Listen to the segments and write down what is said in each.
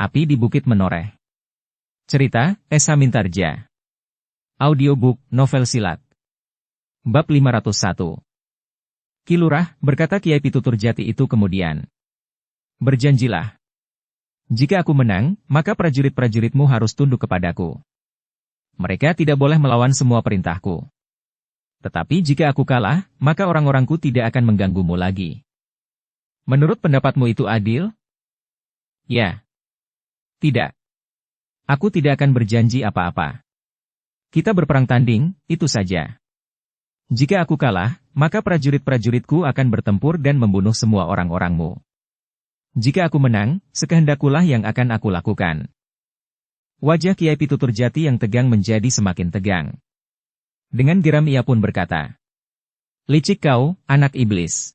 Api di Bukit Menoreh. Cerita, Esa Mintarja. Audiobook, novel silat. Bab 501. Ki Lurah, berkata Kiai Pituturjati itu kemudian. Berjanjilah. Jika aku menang, maka prajurit-prajuritmu harus tunduk kepadaku. Mereka tidak boleh melawan semua perintahku. Tetapi jika aku kalah, maka orang-orangku tidak akan mengganggumu lagi. Menurut pendapatmu itu adil? Ya. Tidak. Aku tidak akan berjanji apa-apa. Kita berperang tanding, itu saja. Jika aku kalah, maka prajurit-prajuritku akan bertempur dan membunuh semua orang-orangmu. Jika aku menang, sekehendakkulah yang akan aku lakukan. Wajah Kiai Pituturjati yang tegang menjadi semakin tegang. Dengan geram ia pun berkata, "Licik kau, anak iblis.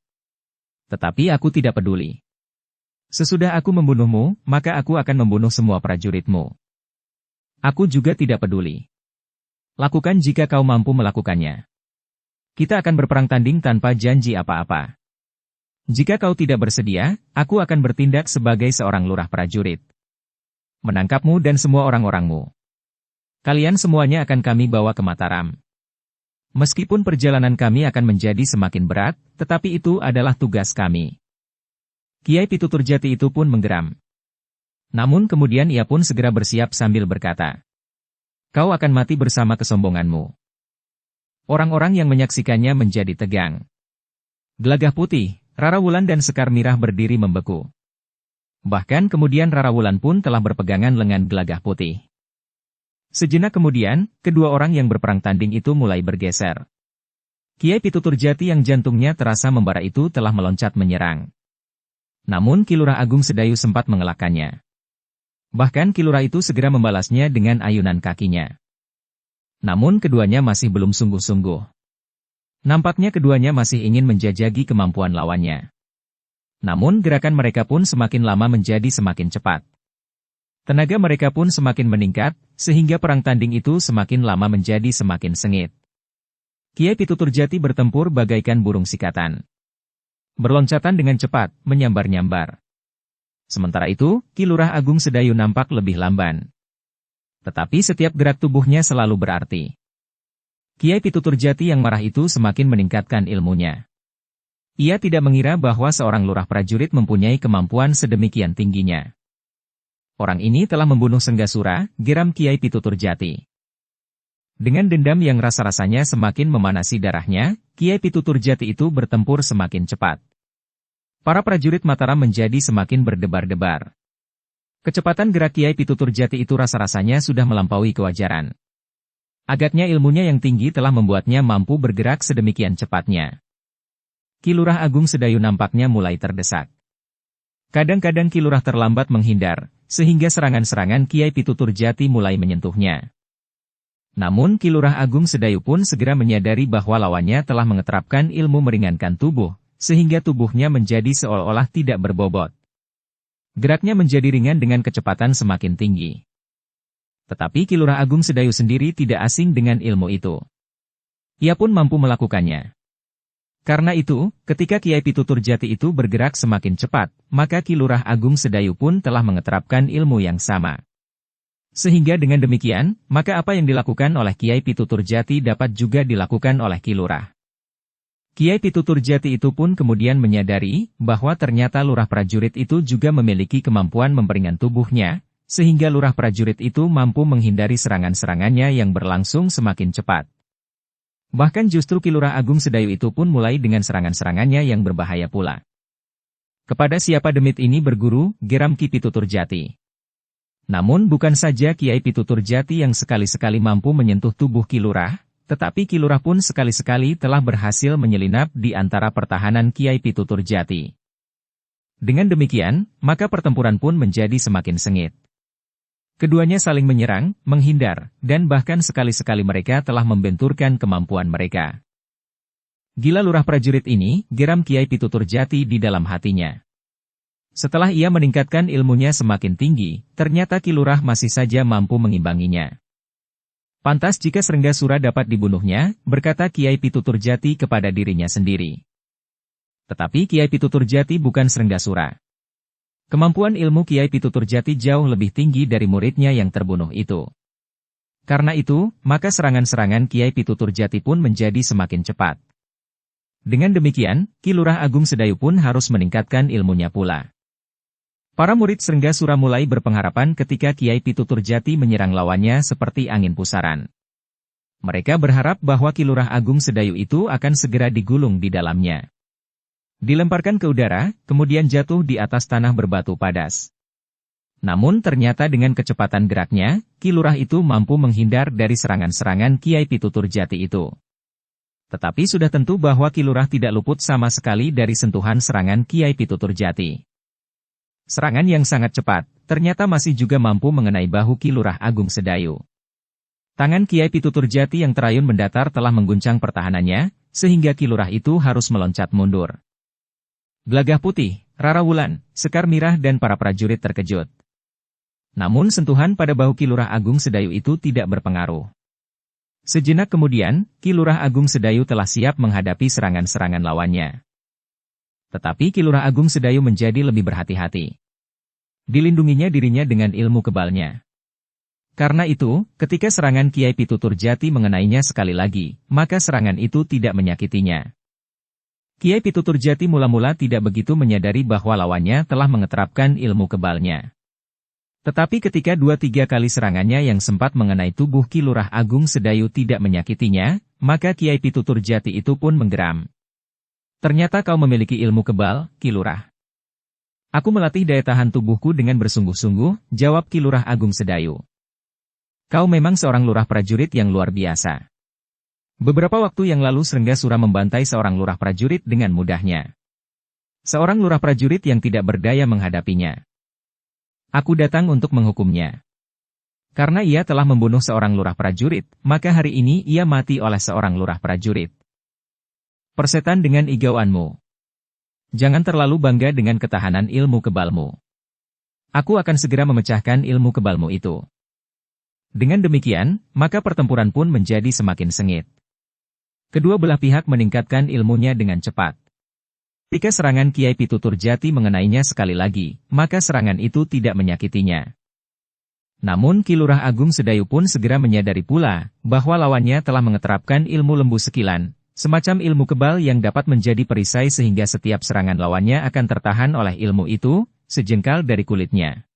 Tetapi aku tidak peduli. Sesudah aku membunuhmu, maka aku akan membunuh semua prajuritmu. Aku juga tidak peduli. Lakukan jika kau mampu melakukannya. Kita akan berperang tanding tanpa janji apa-apa. Jika kau tidak bersedia, aku akan bertindak sebagai seorang lurah prajurit. Menangkapmu dan semua orang-orangmu. Kalian semuanya akan kami bawa ke Mataram. Meskipun perjalanan kami akan menjadi semakin berat, tetapi itu adalah tugas kami." Kiai Pituturjati itu pun menggeram. Namun kemudian ia pun segera bersiap sambil berkata, "Kau akan mati bersama kesombonganmu." Orang-orang yang menyaksikannya menjadi tegang. Gelagah Putih, Rara Wulan dan Sekar Mirah berdiri membeku. Bahkan kemudian Rara Wulan pun telah berpegangan lengan Gelagah Putih. Sejenak kemudian, kedua orang yang berperang tanding itu mulai bergeser. Kiai Pituturjati yang jantungnya terasa membara itu telah meloncat menyerang. Namun Ki Lurah Agung Sedayu sempat mengelakkannya. Bahkan Ki Lurah itu segera membalasnya dengan ayunan kakinya. Namun keduanya masih belum sungguh-sungguh. Nampaknya keduanya masih ingin menjajaki kemampuan lawannya. Namun gerakan mereka pun semakin lama menjadi semakin cepat. Tenaga mereka pun semakin meningkat, sehingga perang tanding itu semakin lama menjadi semakin sengit. Kiai Pituturjati bertempur bagaikan burung sikatan. Berloncatan dengan cepat, menyambar-nyambar. Sementara itu, Ki Lurah Agung Sedayu nampak lebih lamban. Tetapi setiap gerak tubuhnya selalu berarti. Kiai Pituturjati yang marah itu semakin meningkatkan ilmunya. Ia tidak mengira bahwa seorang lurah prajurit mempunyai kemampuan sedemikian tingginya. Orang ini telah membunuh Senggasura, geram Kiai Pituturjati. Dengan dendam yang rasa-rasanya semakin memanasi darahnya, Kiai Pituturjati itu bertempur semakin cepat. Para prajurit Mataram menjadi semakin berdebar-debar. Kecepatan gerak Kiai Pituturjati itu rasa-rasanya sudah melampaui kewajaran. Agaknya ilmunya yang tinggi telah membuatnya mampu bergerak sedemikian cepatnya. Ki Lurah Agung Sedayu nampaknya mulai terdesak. Kadang-kadang Ki Lurah terlambat menghindar, sehingga serangan-serangan Kiai Pituturjati mulai menyentuhnya. Namun Ki Lurah Agung Sedayu pun segera menyadari bahwa lawannya telah mengeterapkan ilmu meringankan tubuh, sehingga tubuhnya menjadi seolah-olah tidak berbobot. Geraknya menjadi ringan dengan kecepatan semakin tinggi. Tetapi Ki Lurah Agung Sedayu sendiri tidak asing dengan ilmu itu. Ia pun mampu melakukannya. Karena itu, ketika Kiai Pituturjati itu bergerak semakin cepat, maka Ki Lurah Agung Sedayu pun telah mengeterapkan ilmu yang sama. Sehingga dengan demikian, maka apa yang dilakukan oleh Kiai Pituturjati dapat juga dilakukan oleh Ki Lurah. Kiai Pituturjati itu pun kemudian menyadari bahwa ternyata lurah prajurit itu juga memiliki kemampuan memperingan tubuhnya, sehingga lurah prajurit itu mampu menghindari serangan-serangannya yang berlangsung semakin cepat. Bahkan justru Ki Lurah Agung Sedayu itu pun mulai dengan serangan-serangannya yang berbahaya pula. Kepada siapa demit ini berguru, geram Ki Pituturjati. Namun bukan saja Kiai Pituturjati yang sekali-sekali mampu menyentuh tubuh Ki Lurah, tetapi Ki Lurah pun sekali-sekali telah berhasil menyelinap di antara pertahanan Kiai Pituturjati. Dengan demikian, maka pertempuran pun menjadi semakin sengit. Keduanya saling menyerang, menghindar, dan bahkan sekali-sekali mereka telah membenturkan kemampuan mereka. Gila lurah prajurit ini, geram Kiai Pituturjati di dalam hatinya. Setelah ia meningkatkan ilmunya semakin tinggi, ternyata Ki Lurah masih saja mampu mengimbanginya. Pantas jika Senggasura dapat dibunuhnya, berkata Kiai Pituturjati kepada dirinya sendiri. Tetapi Kiai Pituturjati bukan Senggasura. Kemampuan ilmu Kiai Pituturjati jauh lebih tinggi dari muridnya yang terbunuh itu. Karena itu, maka serangan-serangan Kiai Pituturjati pun menjadi semakin cepat. Dengan demikian, Ki Lurah Agung Sedayu pun harus meningkatkan ilmunya pula. Para murid Srenggasura mulai berpengharapan ketika Kiai Pituturjati menyerang lawannya seperti angin pusaran. Mereka berharap bahwa Ki Lurah Agung Sedayu itu akan segera digulung di dalamnya. Dilemparkan ke udara, kemudian jatuh di atas tanah berbatu padas. Namun ternyata dengan kecepatan geraknya, Ki Lurah itu mampu menghindar dari serangan-serangan Kiai Pituturjati itu. Tetapi sudah tentu bahwa Ki Lurah tidak luput sama sekali dari sentuhan serangan Kiai Pituturjati. Serangan yang sangat cepat, ternyata masih juga mampu mengenai bahu Ki Lurah Agung Sedayu. Tangan Kiai Pituturjati yang terayun mendatar telah mengguncang pertahanannya, sehingga Ki Lurah itu harus meloncat mundur. Gelagah Putih, Rara Wulan, Sekar Mirah dan para prajurit terkejut. Namun sentuhan pada bahu Ki Lurah Agung Sedayu itu tidak berpengaruh. Sejenak kemudian, Ki Lurah Agung Sedayu telah siap menghadapi serangan-serangan lawannya. Tetapi Ki Lurah Agung Sedayu menjadi lebih berhati-hati. Dilindunginya dirinya dengan ilmu kebalnya. Karena itu, ketika serangan Kiai Pituturjati mengenainya sekali lagi, maka serangan itu tidak menyakitinya. Kiai Pituturjati mula-mula tidak begitu menyadari bahwa lawannya telah mengeterapkan ilmu kebalnya. Tetapi ketika 2-3 kali serangannya yang sempat mengenai tubuh Ki Lurah Agung Sedayu tidak menyakitinya, maka Kiai Pituturjati itu pun menggeram. Ternyata kau memiliki ilmu kebal, Ki Lurah. Aku melatih daya tahan tubuhku dengan bersungguh-sungguh, jawab Ki Lurah Agung Sedayu. Kau memang seorang lurah prajurit yang luar biasa. Beberapa waktu yang lalu Srenggasura membantai seorang lurah prajurit dengan mudahnya. Seorang lurah prajurit yang tidak berdaya menghadapinya. Aku datang untuk menghukumnya. Karena ia telah membunuh seorang lurah prajurit, maka hari ini ia mati oleh seorang lurah prajurit. Persetan dengan igauanmu. Jangan terlalu bangga dengan ketahanan ilmu kebalmu. Aku akan segera memecahkan ilmu kebalmu itu. Dengan demikian, maka pertempuran pun menjadi semakin sengit. Kedua belah pihak meningkatkan ilmunya dengan cepat. Jika serangan Kiai Pituturjati mengenainya sekali lagi, maka serangan itu tidak menyakitinya. Namun Ki Lurah Agung Sedayu pun segera menyadari pula, bahwa lawannya telah mengeterapkan ilmu lembu sekilan, semacam ilmu kebal yang dapat menjadi perisai sehingga setiap serangan lawannya akan tertahan oleh ilmu itu, sejengkal dari kulitnya.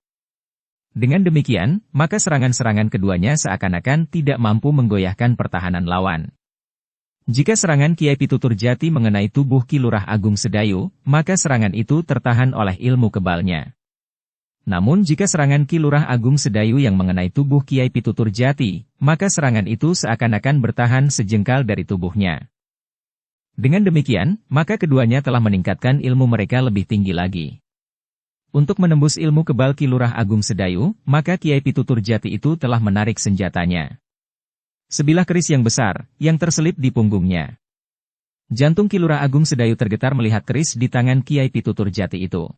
Dengan demikian, maka serangan-serangan keduanya seakan-akan tidak mampu menggoyahkan pertahanan lawan. Jika serangan Kiai Pituturjati mengenai tubuh Ki Lurah Agung Sedayu, maka serangan itu tertahan oleh ilmu kebalnya. Namun jika serangan Ki Lurah Agung Sedayu yang mengenai tubuh Kiai Pituturjati, maka serangan itu seakan-akan bertahan sejengkal dari tubuhnya. Dengan demikian, maka keduanya telah meningkatkan ilmu mereka lebih tinggi lagi. Untuk menembus ilmu kebal Ki Lurah Agung Sedayu, maka Kiai Pituturjati itu telah menarik senjatanya. Sebilah keris yang besar, yang terselip di punggungnya. Jantung Ki Lurah Agung Sedayu tergetar melihat keris di tangan Kiai Pituturjati itu.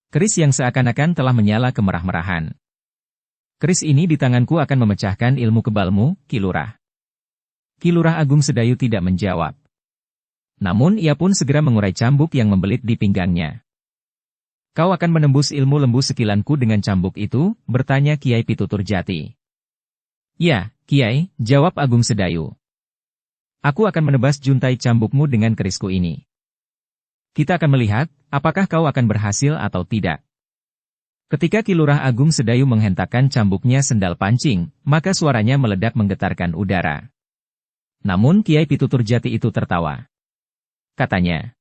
Keris yang seakan-akan telah menyala kemerah-merahan. Keris ini di tanganku akan memecahkan ilmu kebalmu, Ki Lurah. Ki Lurah Agung Sedayu tidak menjawab. Namun ia pun segera mengurai cambuk yang membelit di pinggangnya. Kau akan menembus ilmu lembu sekilanku dengan cambuk itu, bertanya Kiai Pituturjati. Ya, Kiai, jawab Agung Sedayu. Aku akan menebas juntai cambukmu dengan kerisku ini. Kita akan melihat, apakah kau akan berhasil atau tidak. Ketika Ki Lurah Agung Sedayu menghentakkan cambuknya sendal pancing, maka suaranya meledak menggetarkan udara. Namun Kiai Pituturjati itu tertawa. Katanya,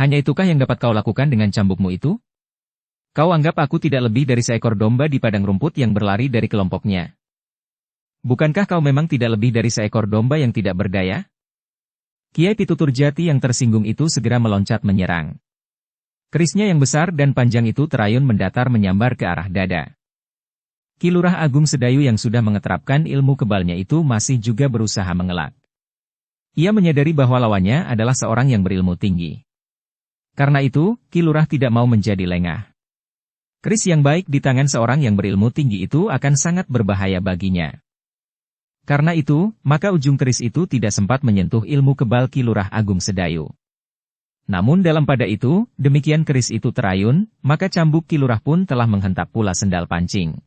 hanya itukah yang dapat kau lakukan dengan cambukmu itu? Kau anggap aku tidak lebih dari seekor domba di padang rumput yang berlari dari kelompoknya. Bukankah kau memang tidak lebih dari seekor domba yang tidak berdaya? Kiai Pituturjati yang tersinggung itu segera meloncat menyerang. Kerisnya yang besar dan panjang itu terayun mendatar menyambar ke arah dada. Ki Lurah Agung Sedayu yang sudah mengeterapkan ilmu kebalnya itu masih juga berusaha mengelak. Ia menyadari bahwa lawannya adalah seorang yang berilmu tinggi. Karena itu, Ki Lurah tidak mau menjadi lengah. Keris yang baik di tangan seorang yang berilmu tinggi itu akan sangat berbahaya baginya. Karena itu, maka ujung keris itu tidak sempat menyentuh ilmu kebal Ki Lurah Agung Sedayu. Namun dalam pada itu, demikian keris itu terayun, maka cambuk Ki Lurah pun telah menghentak pula sendal pancing.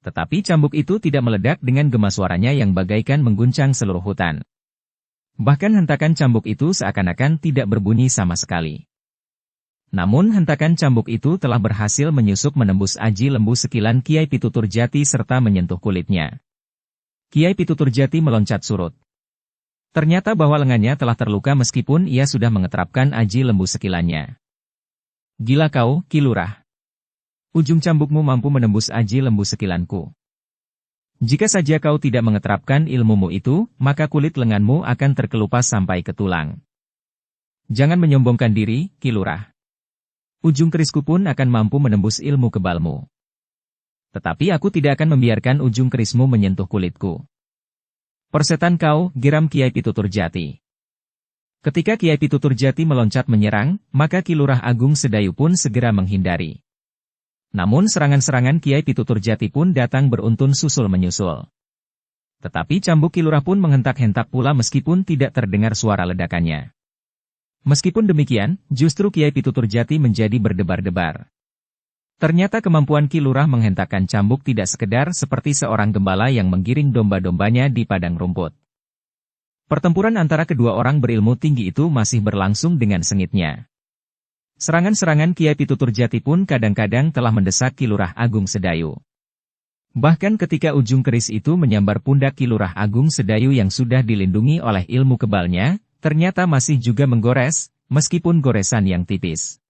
Tetapi cambuk itu tidak meledak dengan gema suaranya yang bagaikan mengguncang seluruh hutan. Bahkan hentakan cambuk itu seakan-akan tidak berbunyi sama sekali. Namun hentakan cambuk itu telah berhasil menyusup menembus aji lembu sekilan Kiai Pitutur Jati serta menyentuh kulitnya. Kiai Pitutur Jati meloncat surut. Ternyata bahwa lengannya telah terluka meskipun ia sudah mengeterapkan aji lembu sekilannya. Gila kau, Ki Lurah. Ujung cambukmu mampu menembus aji lembu sekilanku. Jika saja kau tidak mengeterapkan ilmumu itu, maka kulit lenganmu akan terkelupas sampai ke tulang. Jangan menyombongkan diri, Ki Lurah. Ujung kerisku pun akan mampu menembus ilmu kebalmu. Tetapi aku tidak akan membiarkan ujung kerismu menyentuh kulitku. Persetan kau, geram Kiai Pitutur Jati. Ketika Kiai Pitutur Jati meloncat menyerang, maka Ki Lurah Agung Sedayu pun segera menghindari. Namun serangan-serangan Kiai Pitutur Jati pun datang beruntun susul-menyusul. Tetapi cambuk Ki Lurah pun menghentak-hentak pula meskipun tidak terdengar suara ledakannya. Meskipun demikian, justru Kiai Pitutur Jati menjadi berdebar-debar. Ternyata kemampuan Ki Lurah menghentakkan cambuk tidak sekedar seperti seorang gembala yang menggiring domba-dombanya di padang rumput. Pertempuran antara kedua orang berilmu tinggi itu masih berlangsung dengan sengitnya. Serangan-serangan Kiai Pitutur Jati pun kadang-kadang telah mendesak Ki Lurah Agung Sedayu. Bahkan ketika ujung keris itu menyambar pundak Ki Lurah Agung Sedayu yang sudah dilindungi oleh ilmu kebalnya, ternyata masih juga menggores, meskipun goresan yang tipis.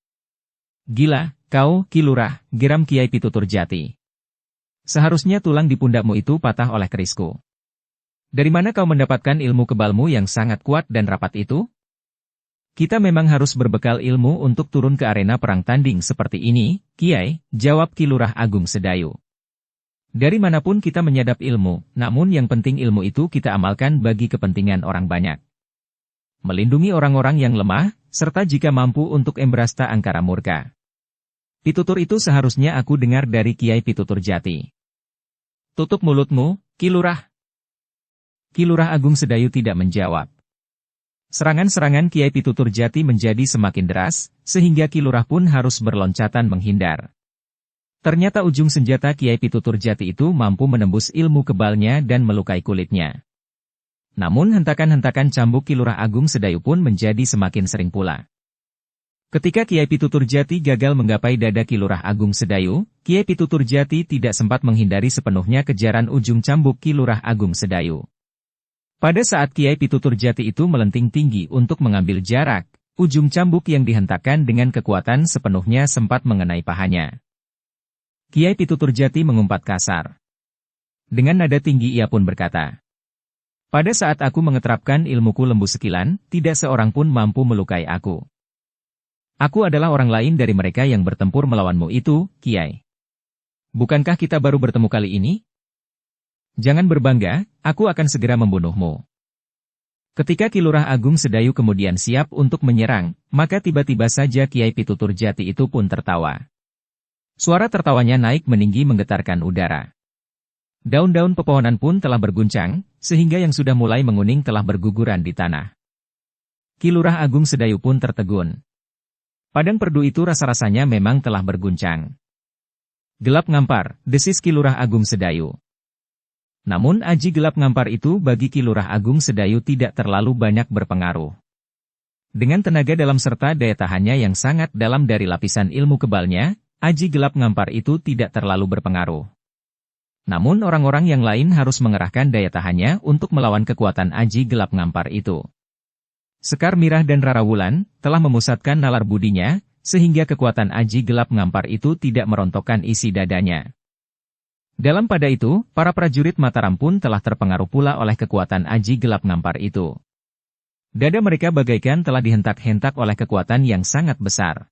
Gila, kau, Ki Lurah, geram Kiai Pitutur Jati. Seharusnya tulang di pundakmu itu patah oleh kerisku. Dari mana kau mendapatkan ilmu kebalmu yang sangat kuat dan rapat itu? Kita memang harus berbekal ilmu untuk turun ke arena perang tanding seperti ini, Kiai, jawab Ki Lurah Agung Sedayu. Dari manapun kita menyadap ilmu, namun yang penting ilmu itu kita amalkan bagi kepentingan orang banyak. Melindungi orang-orang yang lemah, serta jika mampu untuk embrasta angkara murka. Pitutur itu seharusnya aku dengar dari Kiai Pitutur Jati. Tutup mulutmu, Ki Lurah. Ki Lurah Agung Sedayu tidak menjawab. Serangan-serangan Kiai Pitutur Jati menjadi semakin deras, sehingga Ki Lurah pun harus berloncatan menghindar. Ternyata ujung senjata Kiai Pitutur Jati itu mampu menembus ilmu kebalnya dan melukai kulitnya. Namun hentakan-hentakan cambuk Ki Lurah Agung Sedayu pun menjadi semakin sering pula. Ketika Kiai Pitutur Jati gagal menggapai dada Ki Lurah Agung Sedayu, Kiai Pitutur Jati tidak sempat menghindari sepenuhnya kejaran ujung cambuk Ki Lurah Agung Sedayu. Pada saat Kiai Pitutur Jati itu melenting tinggi untuk mengambil jarak, ujung cambuk yang dihentakkan dengan kekuatan sepenuhnya sempat mengenai pahanya. Kiai Pitutur Jati mengumpat kasar. Dengan nada tinggi ia pun berkata, pada saat aku mengeterapkan ilmuku lembu sekilan, tidak seorang pun mampu melukai aku. Aku adalah orang lain dari mereka yang bertempur melawanmu itu, Kiai. Bukankah kita baru bertemu kali ini? Jangan berbangga, aku akan segera membunuhmu. Ketika Ki Lurah Agung Sedayu kemudian siap untuk menyerang, maka tiba-tiba saja Kiai Pitutur Jati itu pun tertawa. Suara tertawanya naik meninggi menggetarkan udara. Daun-daun pepohonan pun telah berguncang, sehingga yang sudah mulai menguning telah berguguran di tanah. Ki Lurah Agung Sedayu pun tertegun. Padang perdu itu rasa-rasanya memang telah berguncang. Gelap ngampar, desis Ki Lurah Agung Sedayu. Namun aji gelap ngampar itu bagi Ki Lurah Agung Sedayu tidak terlalu banyak berpengaruh. Dengan tenaga dalam serta daya tahannya yang sangat dalam dari lapisan ilmu kebalnya, aji gelap ngampar itu tidak terlalu berpengaruh. Namun orang-orang yang lain harus mengerahkan daya tahannya untuk melawan kekuatan aji gelap ngampar itu. Sekar Mirah dan Rara Wulan telah memusatkan nalar budinya, sehingga kekuatan aji gelap ngampar itu tidak merontokkan isi dadanya. Dalam pada itu, para prajurit Mataram pun telah terpengaruh pula oleh kekuatan aji gelap ngampar itu. Dada mereka bagaikan telah dihentak-hentak oleh kekuatan yang sangat besar.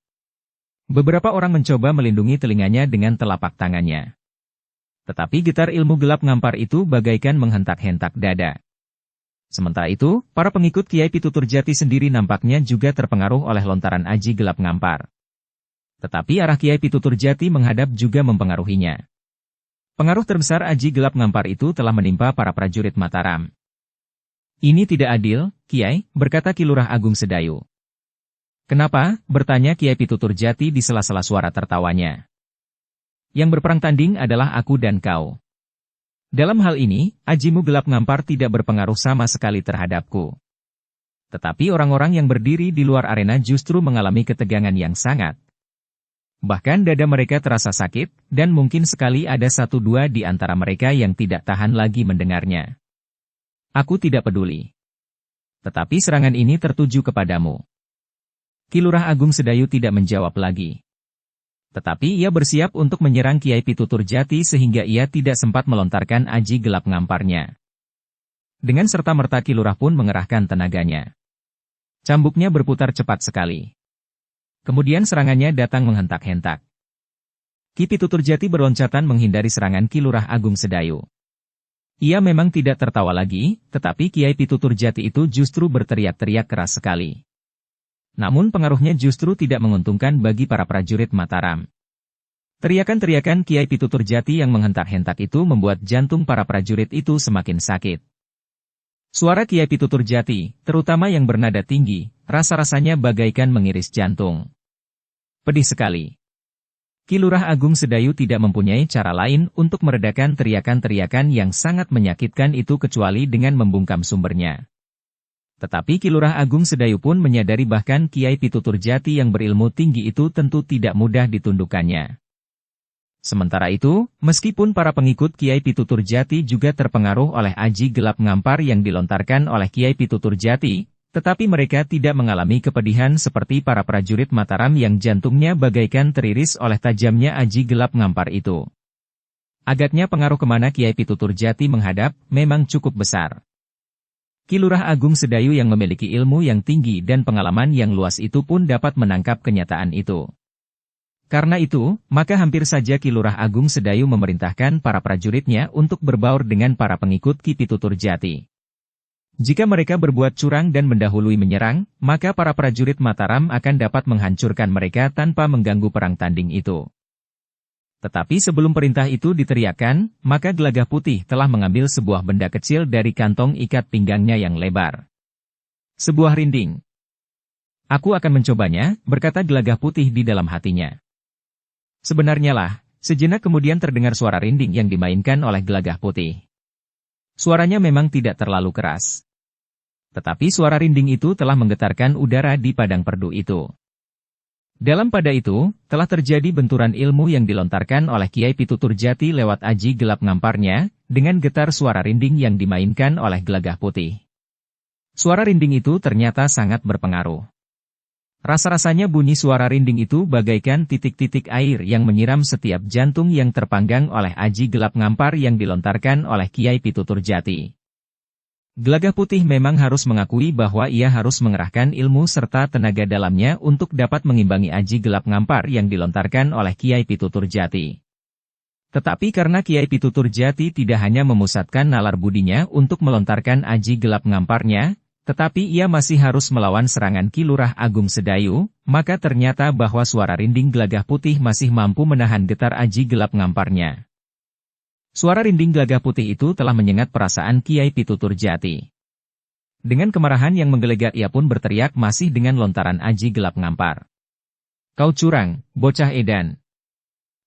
Beberapa orang mencoba melindungi telinganya dengan telapak tangannya. Tetapi getar ilmu gelap ngampar itu bagaikan menghentak-hentak dada. Sementara itu, para pengikut Kiai Pitutur Jati sendiri nampaknya juga terpengaruh oleh lontaran aji gelap ngampar. Tetapi arah Kiai Pitutur Jati menghadap juga mempengaruhinya. Pengaruh terbesar aji gelap ngampar itu telah menimpa para prajurit Mataram. Ini tidak adil, Kiai, berkata Ki Lurah Agung Sedayu. Kenapa? Bertanya Kiai Pitutur Jati di sela-sela suara tertawanya. Yang berperang tanding adalah aku dan kau. Dalam hal ini, ajimu gelap ngampar tidak berpengaruh sama sekali terhadapku. Tetapi orang-orang yang berdiri di luar arena justru mengalami ketegangan yang sangat. Bahkan dada mereka terasa sakit, dan mungkin sekali ada 1-2 di antara mereka yang tidak tahan lagi mendengarnya. Aku tidak peduli. Tetapi serangan ini tertuju kepadamu. Ki Lurah Agung Sedayu tidak menjawab lagi. Tetapi ia bersiap untuk menyerang Kiai Pitutur Jati sehingga ia tidak sempat melontarkan aji gelap ngamparnya. Dengan serta-merta Ki Lurah pun mengerahkan tenaganya. Cambuknya berputar cepat sekali. Kemudian serangannya datang menghentak-hentak. Ki Pitutur Jati berloncatan menghindari serangan Ki Lurah Agung Sedayu. Ia memang tidak tertawa lagi, tetapi Kiai Pitutur Jati itu justru berteriak-teriak keras sekali. Namun pengaruhnya justru tidak menguntungkan bagi para prajurit Mataram. Teriakan-teriakan Kiai Pitutur Jati yang menghentak-hentak itu membuat jantung para prajurit itu semakin sakit. Suara Kiai Pitutur Jati, terutama yang bernada tinggi, rasa-rasanya bagaikan mengiris jantung. Pedih sekali. Ki Lurah Agung Sedayu tidak mempunyai cara lain untuk meredakan teriakan-teriakan yang sangat menyakitkan itu kecuali dengan membungkam sumbernya. Tetapi Ki Lurah Agung Sedayu pun menyadari bahkan Kiai Pitutur Jati yang berilmu tinggi itu tentu tidak mudah ditundukkannya. Sementara itu, meskipun para pengikut Kiai Pitutur Jati juga terpengaruh oleh aji gelap ngampar yang dilontarkan oleh Kiai Pitutur Jati, tetapi mereka tidak mengalami kepedihan seperti para prajurit Mataram yang jantungnya bagaikan teriris oleh tajamnya aji gelap ngampar itu. Agaknya pengaruh kemana Kiai Pitutur Jati menghadap memang cukup besar. Ki Lurah Agung Sedayu yang memiliki ilmu yang tinggi dan pengalaman yang luas itu pun dapat menangkap kenyataan itu. Karena itu, maka hampir saja Ki Lurah Agung Sedayu memerintahkan para prajuritnya untuk berbaur dengan para pengikut Ki Pitutur Jati. Jika mereka berbuat curang dan mendahului menyerang, maka para prajurit Mataram akan dapat menghancurkan mereka tanpa mengganggu perang tanding itu. Tetapi sebelum perintah itu diteriakkan, maka Gelagah Putih telah mengambil sebuah benda kecil dari kantong ikat pinggangnya yang lebar. Sebuah rinding. Aku akan mencobanya, berkata Gelagah Putih di dalam hatinya. Sebenarnya lah, sejenak kemudian terdengar suara rinding yang dimainkan oleh Gelagah Putih. Suaranya memang tidak terlalu keras. Tetapi suara rinding itu telah menggetarkan udara di padang perdu itu. Dalam pada itu, telah terjadi benturan ilmu yang dilontarkan oleh Kiai Pitutur Jati lewat aji gelap ngamparnya, dengan getar suara rinding yang dimainkan oleh Gelagah Putih. Suara rinding itu ternyata sangat berpengaruh. Rasa-rasanya bunyi suara rinding itu bagaikan titik-titik air yang menyiram setiap jantung yang terpanggang oleh aji gelap ngampar yang dilontarkan oleh Kiai Pitutur Jati. Gelagah Putih memang harus mengakui bahwa ia harus mengerahkan ilmu serta tenaga dalamnya untuk dapat mengimbangi aji gelap ngampar yang dilontarkan oleh Kiai Pitutur Jati. Tetapi karena Kiai Pitutur Jati tidak hanya memusatkan nalar budinya untuk melontarkan aji gelap ngamparnya, tetapi ia masih harus melawan serangan Ki Lurah Agung Sedayu, maka ternyata bahwa suara rinding Gelagah Putih masih mampu menahan getar aji gelap ngamparnya. Suara rinding Gelagah Putih itu telah menyengat perasaan Kiai Pitutur Jati. Dengan kemarahan yang menggelegar ia pun berteriak masih dengan lontaran aji gelap ngampar. Kau curang, bocah edan.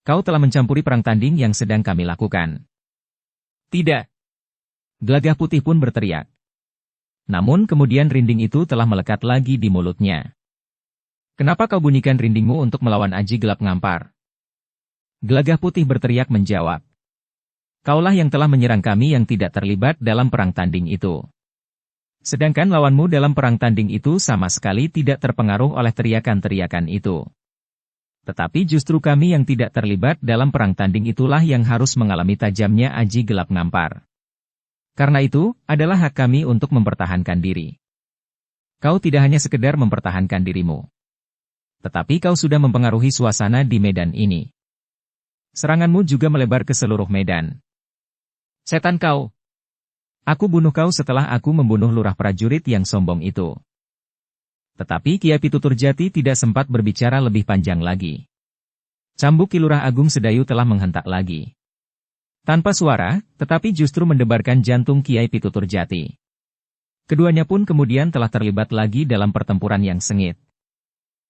Kau telah mencampuri perang tanding yang sedang kami lakukan. Tidak. Gelagah Putih pun berteriak. Namun kemudian rinding itu telah melekat lagi di mulutnya. Kenapa kau bunyikan rindingmu untuk melawan aji gelap ngampar? Gelagah Putih berteriak menjawab. Kaulah yang telah menyerang kami yang tidak terlibat dalam perang tanding itu. Sedangkan lawanmu dalam perang tanding itu sama sekali tidak terpengaruh oleh teriakan-teriakan itu. Tetapi justru kami yang tidak terlibat dalam perang tanding itulah yang harus mengalami tajamnya aji gelap ngampar. Karena itu, adalah hak kami untuk mempertahankan diri. Kau tidak hanya sekedar mempertahankan dirimu. Tetapi kau sudah mempengaruhi suasana di medan ini. Seranganmu juga melebar ke seluruh medan. Setan kau! Aku bunuh kau setelah aku membunuh lurah prajurit yang sombong itu. Tetapi Kiai Pitutur Jati tidak sempat berbicara lebih panjang lagi. Cambuk Ki Lurah Agung Sedayu telah menghentak lagi. Tanpa suara, tetapi justru mendebarkan jantung Kiai Pitutur Jati. Keduanya pun kemudian telah terlibat lagi dalam pertempuran yang sengit.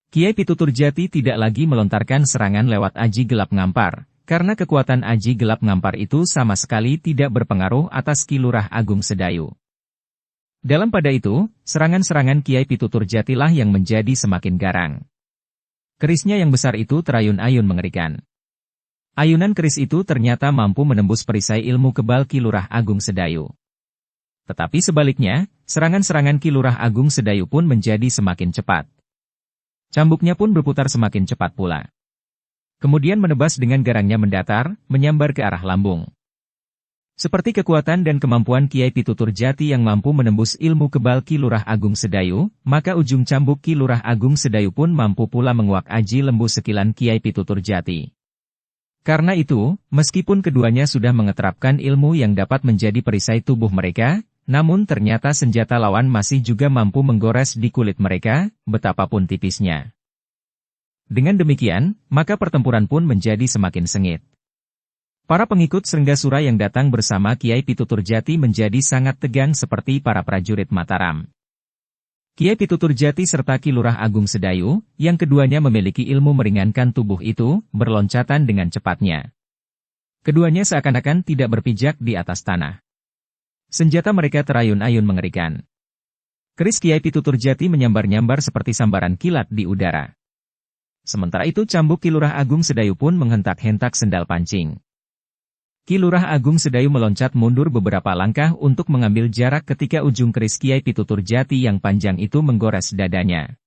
Kiai Pitutur Jati tidak lagi melontarkan serangan lewat Aji Gelap Ngampar, karena kekuatan Aji Gelap Ngampar itu sama sekali tidak berpengaruh atas Ki Lurah Agung Sedayu. Dalam pada itu, serangan-serangan Kiai Pitutur Jatilah yang menjadi semakin garang. Kerisnya yang besar itu terayun-ayun mengerikan. Ayunan keris itu ternyata mampu menembus perisai ilmu kebal Ki Lurah Agung Sedayu. Tetapi sebaliknya, serangan-serangan Ki Lurah Agung Sedayu pun menjadi semakin cepat. Cambuknya pun berputar semakin cepat pula. Kemudian menebas dengan garangnya mendatar, menyambar ke arah lambung. Seperti kekuatan dan kemampuan Kiai Pitutur Jati yang mampu menembus ilmu kebal Ki Lurah Agung Sedayu, maka ujung cambuk Ki Lurah Agung Sedayu pun mampu pula menguak aji lembu sekilan Kiai Pitutur Jati. Karena itu, meskipun keduanya sudah mengeterapkan ilmu yang dapat menjadi perisai tubuh mereka, namun ternyata senjata lawan masih juga mampu menggores di kulit mereka, betapapun tipisnya. Dengan demikian, maka pertempuran pun menjadi semakin sengit. Para pengikut Srenggasura yang datang bersama Kiai Pitutur Jati menjadi sangat tegang seperti para prajurit Mataram. Kiai Pitutur Jati serta Ki Lurah Agung Sedayu, yang keduanya memiliki ilmu meringankan tubuh itu, berloncatan dengan cepatnya. Keduanya seakan-akan tidak berpijak di atas tanah. Senjata mereka terayun-ayun mengerikan. Keris Kiai Pitutur Jati menyambar-nyambar seperti sambaran kilat di udara. Sementara itu cambuk Ki Lurah Agung Sedayu pun menghentak-hentak sendal pancing. Ki Lurah Agung Sedayu meloncat mundur beberapa langkah untuk mengambil jarak ketika ujung keris Kiai Pitutur Jati yang panjang itu menggores dadanya.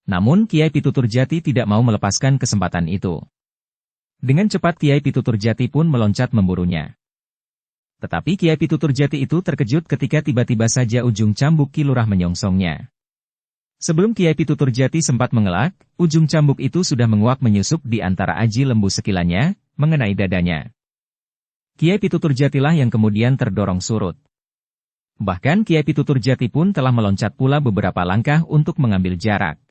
Namun Kiai Pitutur Jati tidak mau melepaskan kesempatan itu. Dengan cepat Kiai Pitutur Jati pun meloncat memburunya. Tetapi Kiai Pitutur Jati itu terkejut ketika tiba-tiba saja ujung cambuk Ki Lurah menyongsongnya. Sebelum Kiai Pitutur Jati sempat mengelak, ujung cambuk itu sudah menguak menyusup di antara aji lembu sekilannya, mengenai dadanya. Kiai Pitutur Jatilah yang kemudian terdorong surut. Bahkan Kiai Pitutur Jati pun telah meloncat pula beberapa langkah untuk mengambil jarak.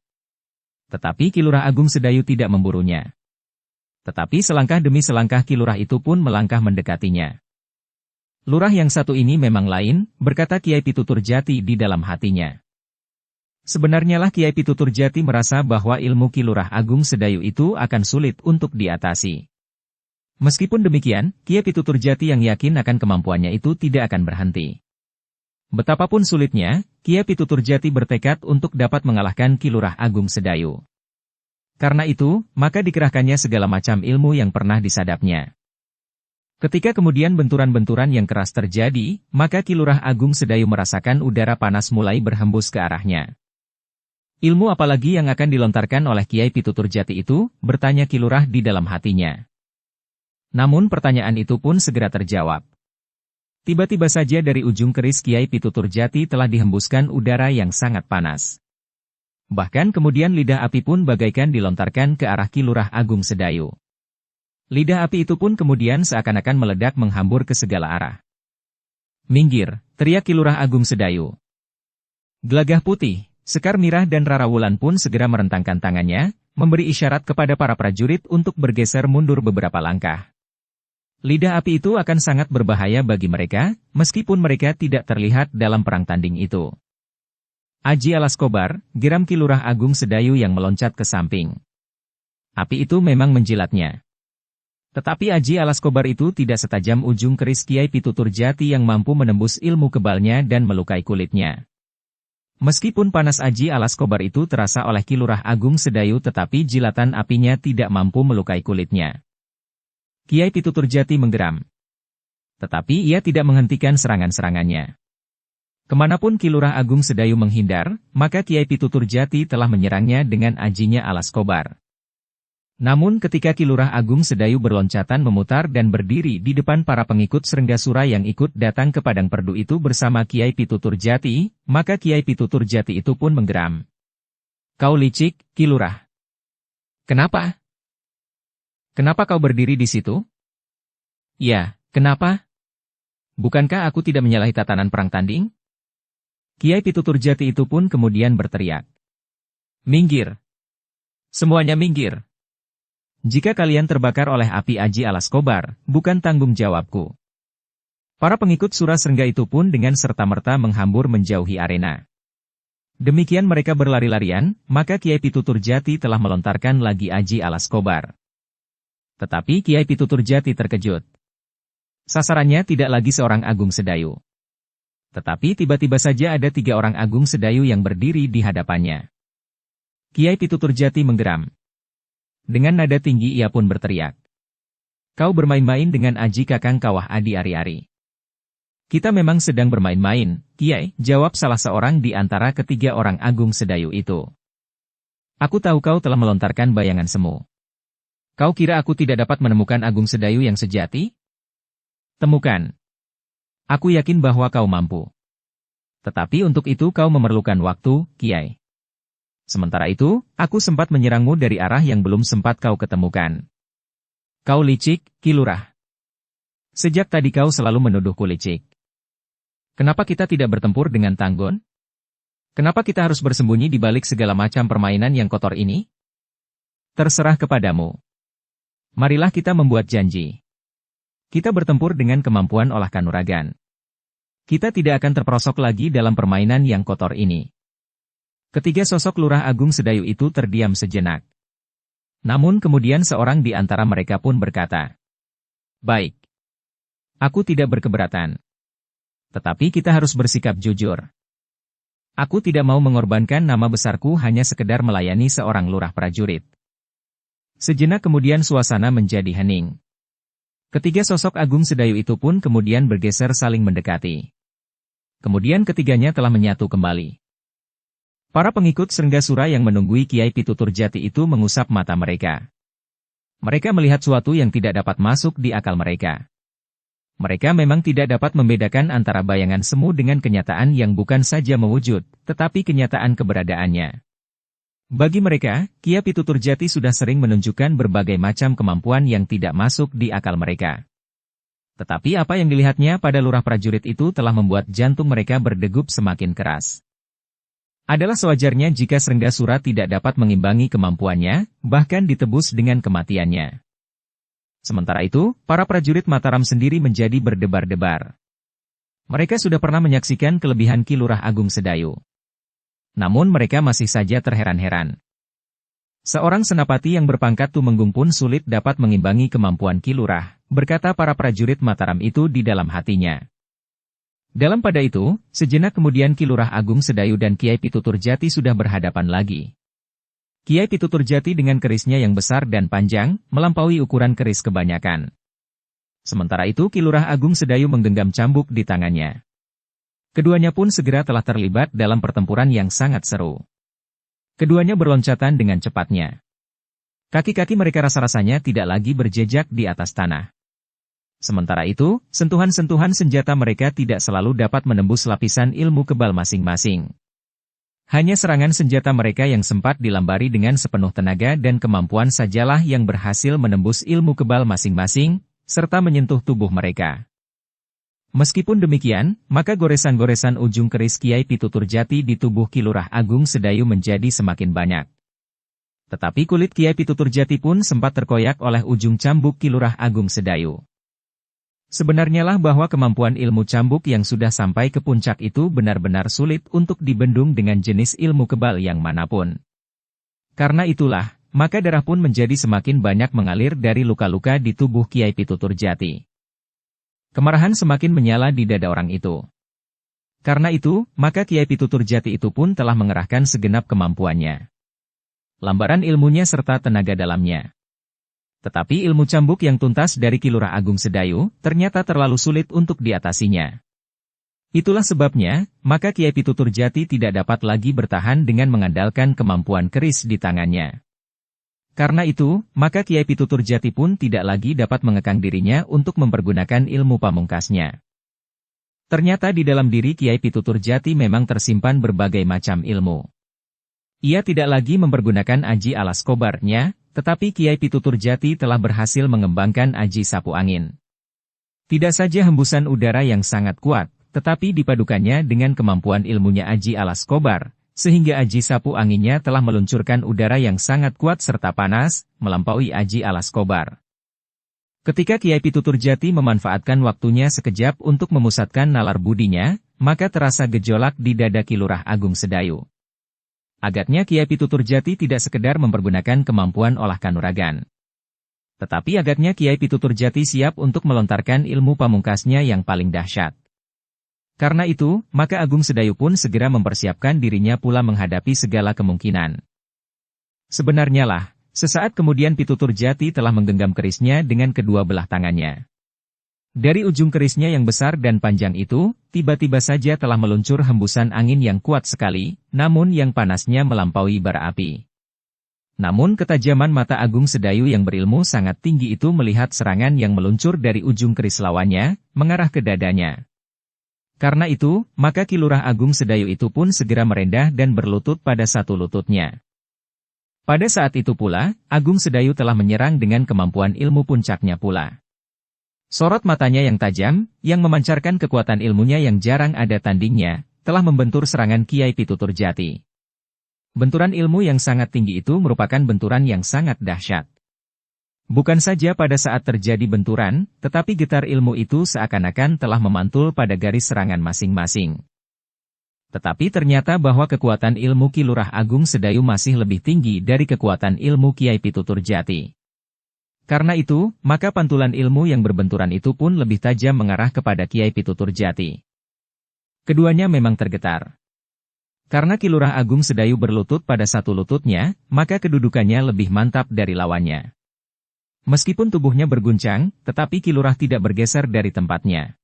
Tetapi Ki Lurah Agung Sedayu tidak memburunya. Tetapi selangkah demi selangkah Ki Lurah itu pun melangkah mendekatinya. Lurah yang satu ini memang lain, berkata Kiai Pitutur Jati di dalam hatinya. Sebenarnya lah Kiai Pitutur Jati merasa bahwa ilmu Ki Lurah Agung Sedayu itu akan sulit untuk diatasi. Meskipun demikian, Kiai Pitutur Jati yang yakin akan kemampuannya itu tidak akan berhenti. Betapapun sulitnya, Kiai Pitutur Jati bertekad untuk dapat mengalahkan Ki Lurah Agung Sedayu. Karena itu, maka dikerahkannya segala macam ilmu yang pernah disadapnya. Ketika kemudian benturan-benturan yang keras terjadi, maka Ki Lurah Agung Sedayu merasakan udara panas mulai berhembus ke arahnya. Ilmu apalagi yang akan dilontarkan oleh Kiai Pitutur Jati itu, bertanya Ki Lurah di dalam hatinya. Namun pertanyaan itu pun segera terjawab. Tiba-tiba saja dari ujung keris Kiai Pitutur Jati telah dihembuskan udara yang sangat panas. Bahkan kemudian lidah api pun bagaikan dilontarkan ke arah Ki Lurah Agung Sedayu. Lidah api itu pun kemudian seakan-akan meledak menghambur ke segala arah. Minggir, teriak Ki Lurah Agung Sedayu. Gelagah Putih, Sekar Mirah dan Rara Wulan pun segera merentangkan tangannya, memberi isyarat kepada para prajurit untuk bergeser mundur beberapa langkah. Lidah api itu akan sangat berbahaya bagi mereka, meskipun mereka tidak terlihat dalam perang tanding itu. Aji Alaskobar, geram Ki Lurah Agung Sedayu yang meloncat ke samping. Api itu memang menjilatnya. Tetapi Aji Alaskobar itu tidak setajam ujung keris Kiai Pitutur Jati yang mampu menembus ilmu kebalnya dan melukai kulitnya. Meskipun panas Aji Alaskobar itu terasa oleh Ki Lurah Agung Sedayu tetapi jilatan apinya tidak mampu melukai kulitnya. Kiai Pitutur Jati menggeram. Tetapi ia tidak menghentikan serangan-serangannya. Kemanapun Ki Lurah Agung Sedayu menghindar, maka Kiai Pitutur Jati telah menyerangnya dengan ajinya Alaskobar. Namun ketika Ki Lurah Agung Sedayu berloncatan memutar dan berdiri di depan para pengikut Srenggasura yang ikut datang ke Padang Perdu itu bersama Kiai Pitutur Jati, maka Kiai Pitutur Jati itu pun menggeram. Kau licik, Ki Lurah. Kenapa? Kenapa kau berdiri di situ? Ya, kenapa? Bukankah aku tidak menyalahi tatanan perang tanding? Kiai Pitutur Jati itu pun kemudian berteriak. Minggir. Semuanya minggir. Jika kalian terbakar oleh api Aji Alaskobar, bukan tanggung jawabku. Para pengikut Sura Srengga itu pun dengan serta-merta menghambur menjauhi arena. Demikian mereka berlari-larian, maka Kiai Pitutur Jati telah melontarkan lagi aji alas kobar. Tetapi Kiai Pitutur Jati terkejut. Sasarannya tidak lagi seorang Agung Sedayu. Tetapi tiba-tiba saja ada 3 orang Agung Sedayu yang berdiri di hadapannya. Kiai Pitutur Jati menggeram. Dengan nada tinggi ia pun berteriak. Kau bermain-main dengan aji Kakang Kawah Adi Ari-Ari. Kita memang sedang bermain-main, Kiai, jawab salah seorang di antara ketiga orang Agung Sedayu itu. Aku tahu kau telah melontarkan bayangan semu. Kau kira aku tidak dapat menemukan Agung Sedayu yang sejati? Temukan. Aku yakin bahwa kau mampu. Tetapi untuk itu kau memerlukan waktu, Kiai. Sementara itu, aku sempat menyerangmu dari arah yang belum sempat kau ketemukan. Kau licik, Ki Lurah. Sejak tadi kau selalu menuduhku licik. Kenapa kita tidak bertempur dengan tanggon? Kenapa kita harus bersembunyi di balik segala macam permainan yang kotor ini? Terserah kepadamu. Marilah kita membuat janji. Kita bertempur dengan kemampuan olah kanuragan. Kita tidak akan terperosok lagi dalam permainan yang kotor ini. Ketiga sosok Lurah Agung Sedayu itu terdiam sejenak. Namun kemudian seorang di antara mereka pun berkata, "Baik. Aku tidak berkeberatan. Tetapi kita harus bersikap jujur. Aku tidak mau mengorbankan nama besarku hanya sekedar melayani seorang lurah prajurit." Sejenak kemudian suasana menjadi hening. Ketiga sosok Agung Sedayu itu pun kemudian bergeser saling mendekati. Kemudian ketiganya telah menyatu kembali. Para pengikut Srenggasura yang menunggui Kiai Pitutur Jati itu mengusap mata mereka. Mereka melihat suatu yang tidak dapat masuk di akal mereka. Mereka memang tidak dapat membedakan antara bayangan semu dengan kenyataan yang bukan saja mewujud, tetapi kenyataan keberadaannya. Bagi mereka, Kiai Pitutur Jati sudah sering menunjukkan berbagai macam kemampuan yang tidak masuk di akal mereka. Tetapi apa yang dilihatnya pada lurah prajurit itu telah membuat jantung mereka berdegup semakin keras. Adalah sewajarnya jika Srenggasura tidak dapat mengimbangi kemampuannya, bahkan ditebus dengan kematiannya. Sementara itu, para prajurit Mataram sendiri menjadi berdebar-debar. Mereka sudah pernah menyaksikan kelebihan Ki Lurah Agung Sedayu. Namun mereka masih saja terheran-heran. Seorang senapati yang berpangkat Tumenggung pun sulit dapat mengimbangi kemampuan Ki Lurah, berkata para prajurit Mataram itu di dalam hatinya. Dalam pada itu, sejenak kemudian Ki Lurah Agung Sedayu dan Kiai Pitutur Jati sudah berhadapan lagi. Kiai Pitutur Jati dengan kerisnya yang besar dan panjang, melampaui ukuran keris kebanyakan. Sementara itu Ki Lurah Agung Sedayu menggenggam cambuk di tangannya. Keduanya pun segera telah terlibat dalam pertempuran yang sangat seru. Keduanya berloncatan dengan cepatnya. Kaki-kaki mereka rasa-rasanya tidak lagi berjejak di atas tanah. Sementara itu, sentuhan-sentuhan senjata mereka tidak selalu dapat menembus lapisan ilmu kebal masing-masing. Hanya serangan senjata mereka yang sempat dilambari dengan sepenuh tenaga dan kemampuan sajalah yang berhasil menembus ilmu kebal masing-masing, serta menyentuh tubuh mereka. Meskipun demikian, maka goresan-goresan ujung keris Kiai Pitutur Jati di tubuh Ki Lurah Agung Sedayu menjadi semakin banyak. Tetapi kulit Kiai Pitutur Jati pun sempat terkoyak oleh ujung cambuk Ki Lurah Agung Sedayu. Sebenarnya lah bahwa kemampuan ilmu cambuk yang sudah sampai ke puncak itu benar-benar sulit untuk dibendung dengan jenis ilmu kebal yang manapun. Karena itulah, maka darah pun menjadi semakin banyak mengalir dari luka-luka di tubuh Kiai Pitutur Jati. Kemarahan semakin menyala di dada orang itu. Karena itu, maka Kiai Pitutur Jati itu pun telah mengerahkan segenap kemampuannya. Lambaran ilmunya serta tenaga dalamnya. Tetapi ilmu cambuk yang tuntas dari Ki Lurah Agung Sedayu, ternyata terlalu sulit untuk diatasinya. Itulah sebabnya, maka Kiai Pitutur Jati tidak dapat lagi bertahan dengan mengandalkan kemampuan keris di tangannya. Karena itu, maka Kiai Pitutur Jati pun tidak lagi dapat mengekang dirinya untuk mempergunakan ilmu pamungkasnya. Ternyata di dalam diri Kiai Pitutur Jati memang tersimpan berbagai macam ilmu. Ia tidak lagi mempergunakan aji alas kobarnya, tetapi Kiai Pitutur Jati telah berhasil mengembangkan aji sapu angin. Tidak saja hembusan udara yang sangat kuat, tetapi dipadukannya dengan kemampuan ilmunya aji alas kobar, sehingga aji sapu anginnya telah meluncurkan udara yang sangat kuat serta panas, melampaui aji alas kobar. Ketika Kiai Pitutur Jati memanfaatkan waktunya sekejap untuk memusatkan nalar budinya, maka terasa gejolak di dada Ki Lurah Agung Sedayu. Agaknya Kiai Pitutur Jati tidak sekedar mempergunakan kemampuan olah kanuragan. Tetapi agaknya Kiai Pitutur Jati siap untuk melontarkan ilmu pamungkasnya yang paling dahsyat. Karena itu, maka Agung Sedayu pun segera mempersiapkan dirinya pula menghadapi segala kemungkinan. Sebenarnya lah, sesaat kemudian Pitutur Jati telah menggenggam kerisnya dengan kedua belah tangannya. Dari ujung kerisnya yang besar dan panjang itu, tiba-tiba saja telah meluncur hembusan angin yang kuat sekali, namun yang panasnya melampaui bara api. Namun ketajaman mata Agung Sedayu yang berilmu sangat tinggi itu melihat serangan yang meluncur dari ujung keris lawannya, mengarah ke dadanya. Karena itu, maka Ki Lurah Agung Sedayu itu pun segera merendah dan berlutut pada satu lututnya. Pada saat itu pula, Agung Sedayu telah menyerang dengan kemampuan ilmu puncaknya pula. Sorot matanya yang tajam, yang memancarkan kekuatan ilmunya yang jarang ada tandingnya, telah membentur serangan Kiai Pitutur Jati. Benturan ilmu yang sangat tinggi itu merupakan benturan yang sangat dahsyat. Bukan saja pada saat terjadi benturan, tetapi getar ilmu itu seakan-akan telah memantul pada garis serangan masing-masing. Tetapi ternyata bahwa kekuatan ilmu Ki Lurah Agung Sedayu masih lebih tinggi dari kekuatan ilmu Kiai Pitutur Jati. Karena itu, maka pantulan ilmu yang berbenturan itu pun lebih tajam mengarah kepada Kiai Pitutur Jati. Keduanya memang tergetar. Karena Ki Lurah Agung Sedayu berlutut pada satu lututnya, maka kedudukannya lebih mantap dari lawannya. Meskipun tubuhnya berguncang, tetapi Ki Lurah tidak bergeser dari tempatnya.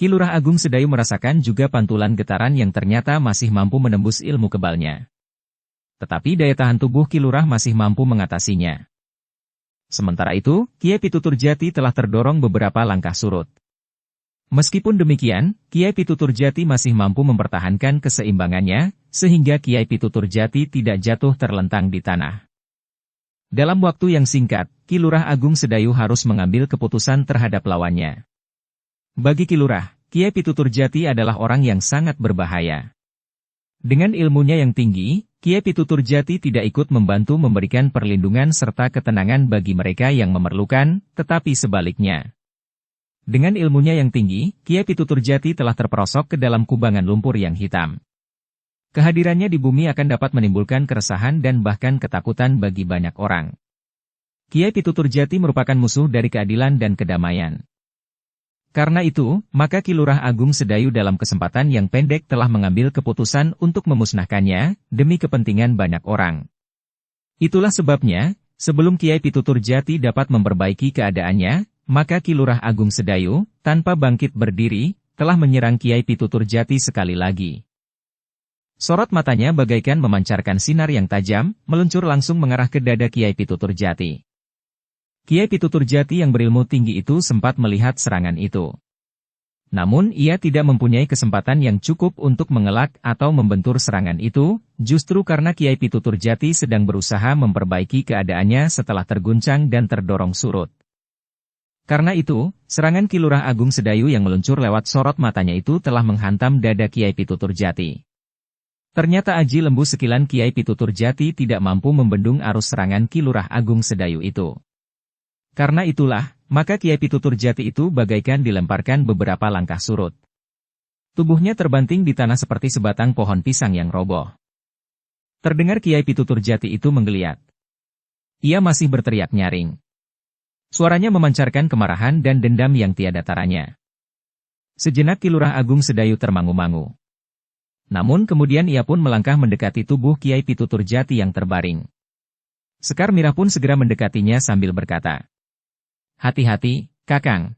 Ki Lurah Agung Sedayu merasakan juga pantulan getaran yang ternyata masih mampu menembus ilmu kebalnya. Tetapi daya tahan tubuh Ki Lurah masih mampu mengatasinya. Sementara itu, Kiai Pitutur Jati telah terdorong beberapa langkah surut. Meskipun demikian, Kiai Pitutur Jati masih mampu mempertahankan keseimbangannya, sehingga Kiai Pitutur Jati tidak jatuh terlentang di tanah. Dalam waktu yang singkat, Ki Lurah Agung Sedayu harus mengambil keputusan terhadap lawannya. Bagi Ki Lurah, Kiai Pitutur Jati adalah orang yang sangat berbahaya. Dengan ilmunya yang tinggi, Kiai Pitutur Jati tidak ikut membantu memberikan perlindungan serta ketenangan bagi mereka yang memerlukan, tetapi sebaliknya. Dengan ilmunya yang tinggi, Kiai Pitutur Jati telah terperosok ke dalam kubangan lumpur yang hitam. Kehadirannya di bumi akan dapat menimbulkan keresahan dan bahkan ketakutan bagi banyak orang. Kiai Pitutur Jati merupakan musuh dari keadilan dan kedamaian. Karena itu, maka Ki Lurah Agung Sedayu dalam kesempatan yang pendek telah mengambil keputusan untuk memusnahkannya, demi kepentingan banyak orang. Itulah sebabnya, sebelum Kiai Pitutur Jati dapat memperbaiki keadaannya, maka Ki Lurah Agung Sedayu, tanpa bangkit berdiri, telah menyerang Kiai Pitutur Jati sekali lagi. Sorot matanya bagaikan memancarkan sinar yang tajam, meluncur langsung mengarah ke dada Kiai Pitutur Jati. Kiai Pitutur Jati yang berilmu tinggi itu sempat melihat serangan itu. Namun ia tidak mempunyai kesempatan yang cukup untuk mengelak atau membentur serangan itu, justru karena Kiai Pitutur Jati sedang berusaha memperbaiki keadaannya setelah terguncang dan terdorong surut. Karena itu, serangan Ki Lurah Agung Sedayu yang meluncur lewat sorot matanya itu telah menghantam dada Kiai Pitutur Jati. Ternyata aji lembu sekilan Kiai Pitutur Jati tidak mampu membendung arus serangan Ki Lurah Agung Sedayu itu. Karena itulah, maka Kiai Pitutur Jati itu bagaikan dilemparkan beberapa langkah surut. Tubuhnya terbanting di tanah seperti sebatang pohon pisang yang roboh. Terdengar Kiai Pitutur Jati itu menggeliat. Ia masih berteriak nyaring. Suaranya memancarkan kemarahan dan dendam yang tiada taranya. Sejenak Ki Lurah Agung Sedayu termangu-mangu. Namun kemudian ia pun melangkah mendekati tubuh Kiai Pitutur Jati yang terbaring. Sekar Mirah pun segera mendekatinya sambil berkata, "Hati-hati, Kakang."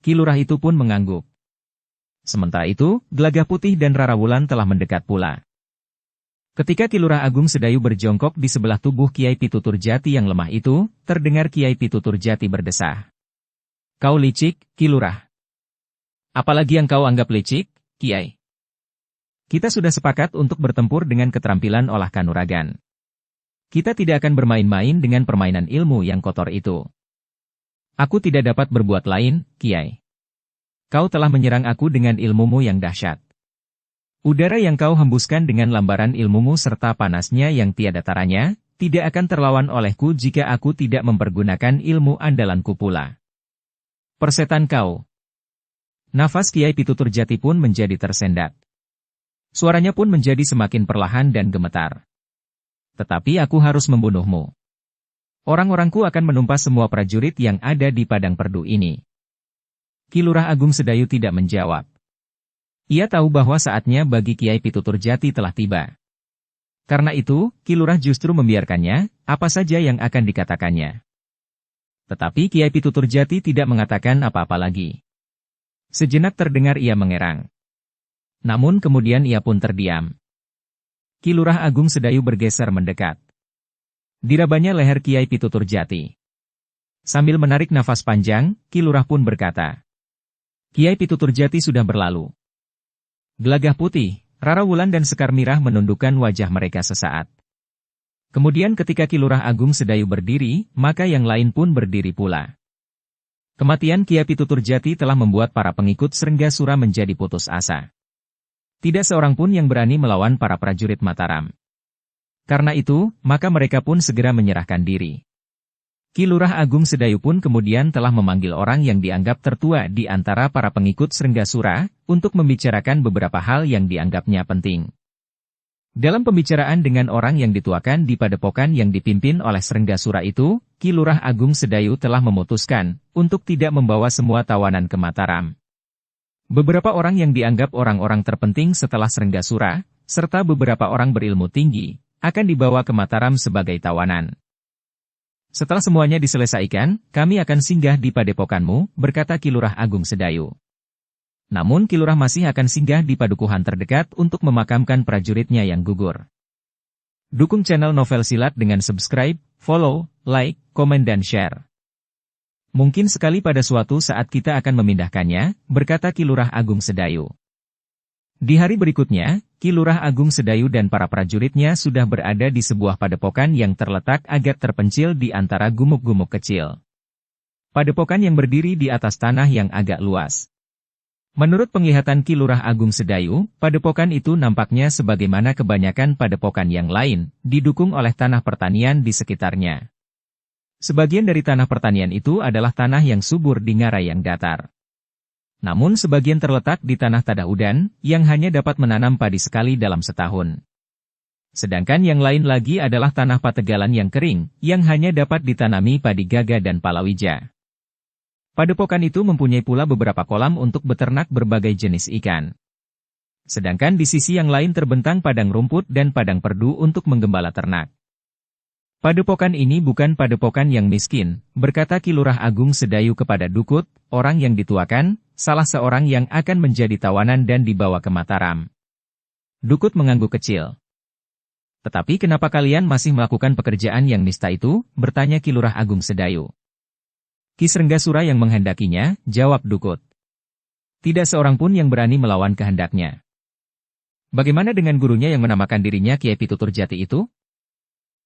Ki Lurah itu pun mengangguk. Sementara itu, Gelagah Putih dan Rarawulan telah mendekat pula. Ketika Ki Lurah Agung Sedayu berjongkok di sebelah tubuh Kiai Pitutur Jati yang lemah itu, terdengar Kiai Pitutur Jati berdesah. "Kau licik, Ki Lurah." "Apalagi yang kau anggap licik, Kiai? Kita sudah sepakat untuk bertempur dengan keterampilan olah kanuragan. Kita tidak akan bermain-main dengan permainan ilmu yang kotor itu. Aku tidak dapat berbuat lain, Kiai. Kau telah menyerang aku dengan ilmumu yang dahsyat. Udara yang kau hembuskan dengan lambaran ilmumu serta panasnya yang tiada taranya, tidak akan terlawan olehku jika aku tidak mempergunakan ilmu andalanku pula. Persetan kau." Nafas Kiai Pitutur Jati pun menjadi tersendat. Suaranya pun menjadi semakin perlahan dan gemetar. Tetapi aku harus membunuhmu. Orang-orangku akan menumpas semua prajurit yang ada di padang perdu ini. Ki Lurah Agung Sedayu tidak menjawab. Ia tahu bahwa saatnya bagi Kiai Pitutur Jati telah tiba. Karena itu, Ki Lurah justru membiarkannya, apa saja yang akan dikatakannya. Tetapi Kiai Pitutur Jati tidak mengatakan apa-apa lagi. Sejenak terdengar ia mengerang. Namun kemudian ia pun terdiam. Ki Lurah Agung Sedayu bergeser mendekat. Dirabanya leher Kiai Pitutur Jati. Sambil menarik nafas panjang, Ki Lurah pun berkata, Kiai Pitutur Jati sudah berlalu. Gelagah Putih, Rara Wulan dan Sekar Mirah menundukkan wajah mereka sesaat. Kemudian ketika Ki Lurah Agung Sedayu berdiri, maka yang lain pun berdiri pula. Kematian Kiai Pitutur Jati telah membuat para pengikut Srenggasura menjadi putus asa. Tidak seorang pun yang berani melawan para prajurit Mataram. Karena itu, maka mereka pun segera menyerahkan diri. Ki Lurah Agung Sedayu pun kemudian telah memanggil orang yang dianggap tertua di antara para pengikut Srenggasura, untuk membicarakan beberapa hal yang dianggapnya penting. Dalam pembicaraan dengan orang yang dituakan di padepokan yang dipimpin oleh Srenggasura itu, Ki Lurah Agung Sedayu telah memutuskan, untuk tidak membawa semua tawanan ke Mataram. Beberapa orang yang dianggap orang-orang terpenting setelah Srenggasura, serta beberapa orang berilmu tinggi, akan dibawa ke Mataram sebagai tawanan. Setelah semuanya diselesaikan, kami akan singgah di padepokanmu, berkata Ki Lurah Agung Sedayu. Namun Ki Lurah masih akan singgah di padukuhan terdekat untuk memakamkan prajuritnya yang gugur. Dukung channel Novel Silat dengan subscribe, follow, like, komen dan share. Mungkin sekali pada suatu saat kita akan memindahkannya, berkata Ki Lurah Agung Sedayu. Di hari berikutnya, Ki Lurah Agung Sedayu dan para prajuritnya sudah berada di sebuah padepokan yang terletak agak terpencil di antara gumuk-gumuk kecil. Padepokan yang berdiri di atas tanah yang agak luas. Menurut penglihatan Ki Lurah Agung Sedayu, padepokan itu nampaknya sebagaimana kebanyakan padepokan yang lain, didukung oleh tanah pertanian di sekitarnya. Sebagian dari tanah pertanian itu adalah tanah yang subur di ngarai yang datar. Namun sebagian terletak di tanah Tadaudan, yang hanya dapat menanam padi sekali dalam setahun. Sedangkan yang lain lagi adalah tanah Pategalan yang kering, yang hanya dapat ditanami padi gaga dan palawija. Padepokan itu mempunyai pula beberapa kolam untuk beternak berbagai jenis ikan. Sedangkan di sisi yang lain terbentang padang rumput dan padang perdu untuk menggembala ternak. Padepokan ini bukan padepokan yang miskin, berkata Ki Lurah Agung Sedayu kepada Dukut, orang yang dituakan, salah seorang yang akan menjadi tawanan dan dibawa ke Mataram. Dukut mengangguk kecil. Tetapi kenapa kalian masih melakukan pekerjaan yang nista itu? Bertanya Ki Lurah Agung Sedayu. Ki Srenggasura yang menghendakinya, jawab Dukut. Tidak seorang pun yang berani melawan kehendaknya. Bagaimana dengan gurunya yang menamakan dirinya Kiai Pitutur Jati itu?